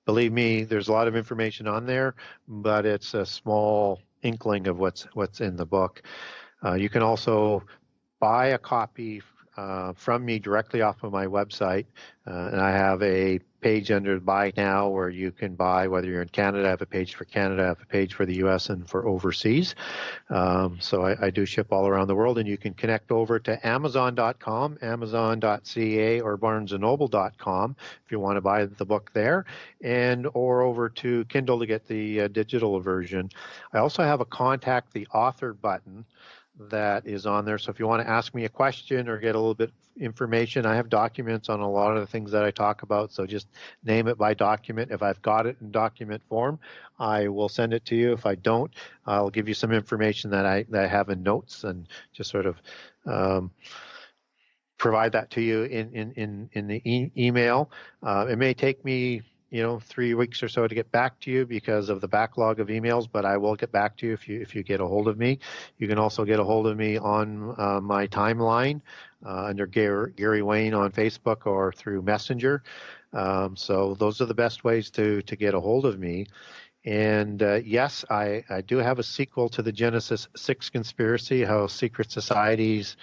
believe me, there's a lot of information on there, but it's a small inkling of what's in the book. You can also buy a copy from me directly off of my website, and I have a page under Buy Now where you can buy, whether you're in Canada. I have a page for Canada, I have a page for the US and for overseas. So I do ship all around the world, and you can connect over to Amazon.com, Amazon.ca, or BarnesandNoble.com if you want to buy the book there, or over to Kindle to get the digital version. I also have a contact the author button that is on there. So if you want to ask me a question or get a little bit information, I have documents on a lot of the things that I talk about. So just name it by document. If I've got it in document form, I will send it to you. If I don't, I'll give you some information that I have in notes, and just sort of provide that to you in the email. It may take me 3 weeks or so to get back to you because of the backlog of emails, but I will get back to you if you get a hold of me. You can also get a hold of me on my timeline under Gary Wayne on Facebook or through Messenger. So those are the best ways to get a hold of me. And yes, I do have a sequel to the Genesis 6 Conspiracy, how secret societies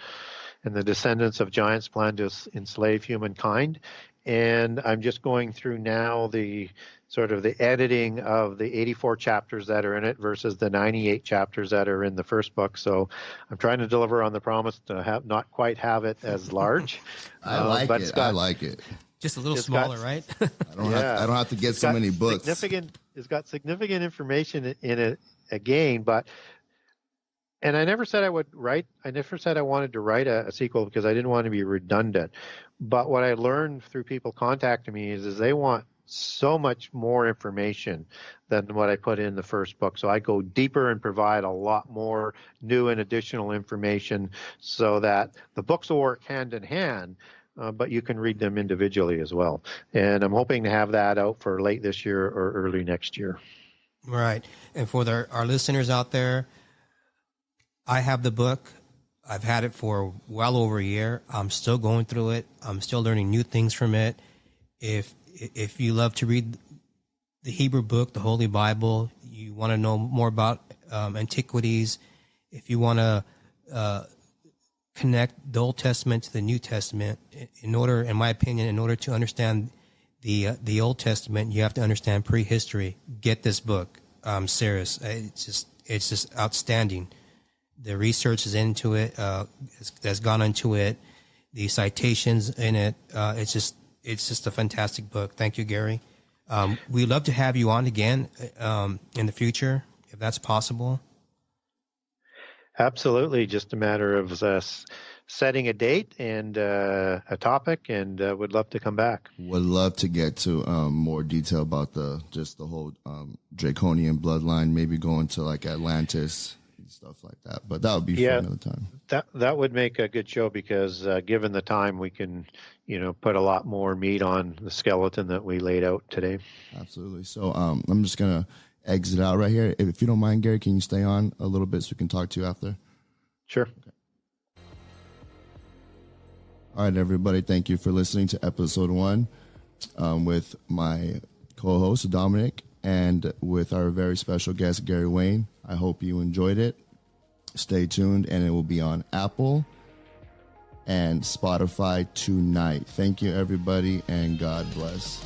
and the descendants of giants plan to enslave humankind. and I'm just going through now the sort of the editing of the 84 chapters that are in it versus the 98 chapters that are in the first book. So I'm trying to deliver on the promise to not quite have it as large.
I like it. I like it.
Just a little smaller, right?
I don't have to get so many books.
It's got significant information in it again, and I never said I would write. I never said I wanted to write a sequel because I didn't want to be redundant. But what I learned through people contacting me is they want so much more information than what I put in the first book. So I go deeper and provide a lot more new and additional information so that the books will work hand in hand, but you can read them individually as well. And I'm hoping to have that out for late this year or early next year.
Right. And for our listeners out there, I have the book. I've had it for well over a year. I'm still going through it. I'm still learning new things from it. If you love to read the Hebrew book, the Holy Bible, you want to know more about antiquities, if you want to connect the Old Testament to the New Testament, in my opinion, in order to understand the Old Testament, you have to understand prehistory. Get this book. I'm serious. It's just outstanding. The research is into it, has gone into it, the citations in it. It's just a fantastic book. Thank you, Gary. We'd love to have you on again in the future, if that's possible.
Absolutely. Just a matter of setting a date and a topic, and would love to come back.
Would love to get to more detail about the whole draconian bloodline, maybe going to like Atlantis and stuff like that. But that would be fun another time.
That would make a good show because given the time, we can put a lot more meat on the skeleton that we laid out today. Absolutely.
So I'm just gonna exit out right here. If you don't mind, Gary, can you stay on a little bit so we can talk to you after?
Sure.
Okay. All right, everybody. Thank you for listening to episode 1 with my co-host, Dominic, and with our very special guest, Gary Wayne. I hope you enjoyed it. Stay tuned, and it will be on Apple and Spotify tonight. Thank you, everybody, and God bless.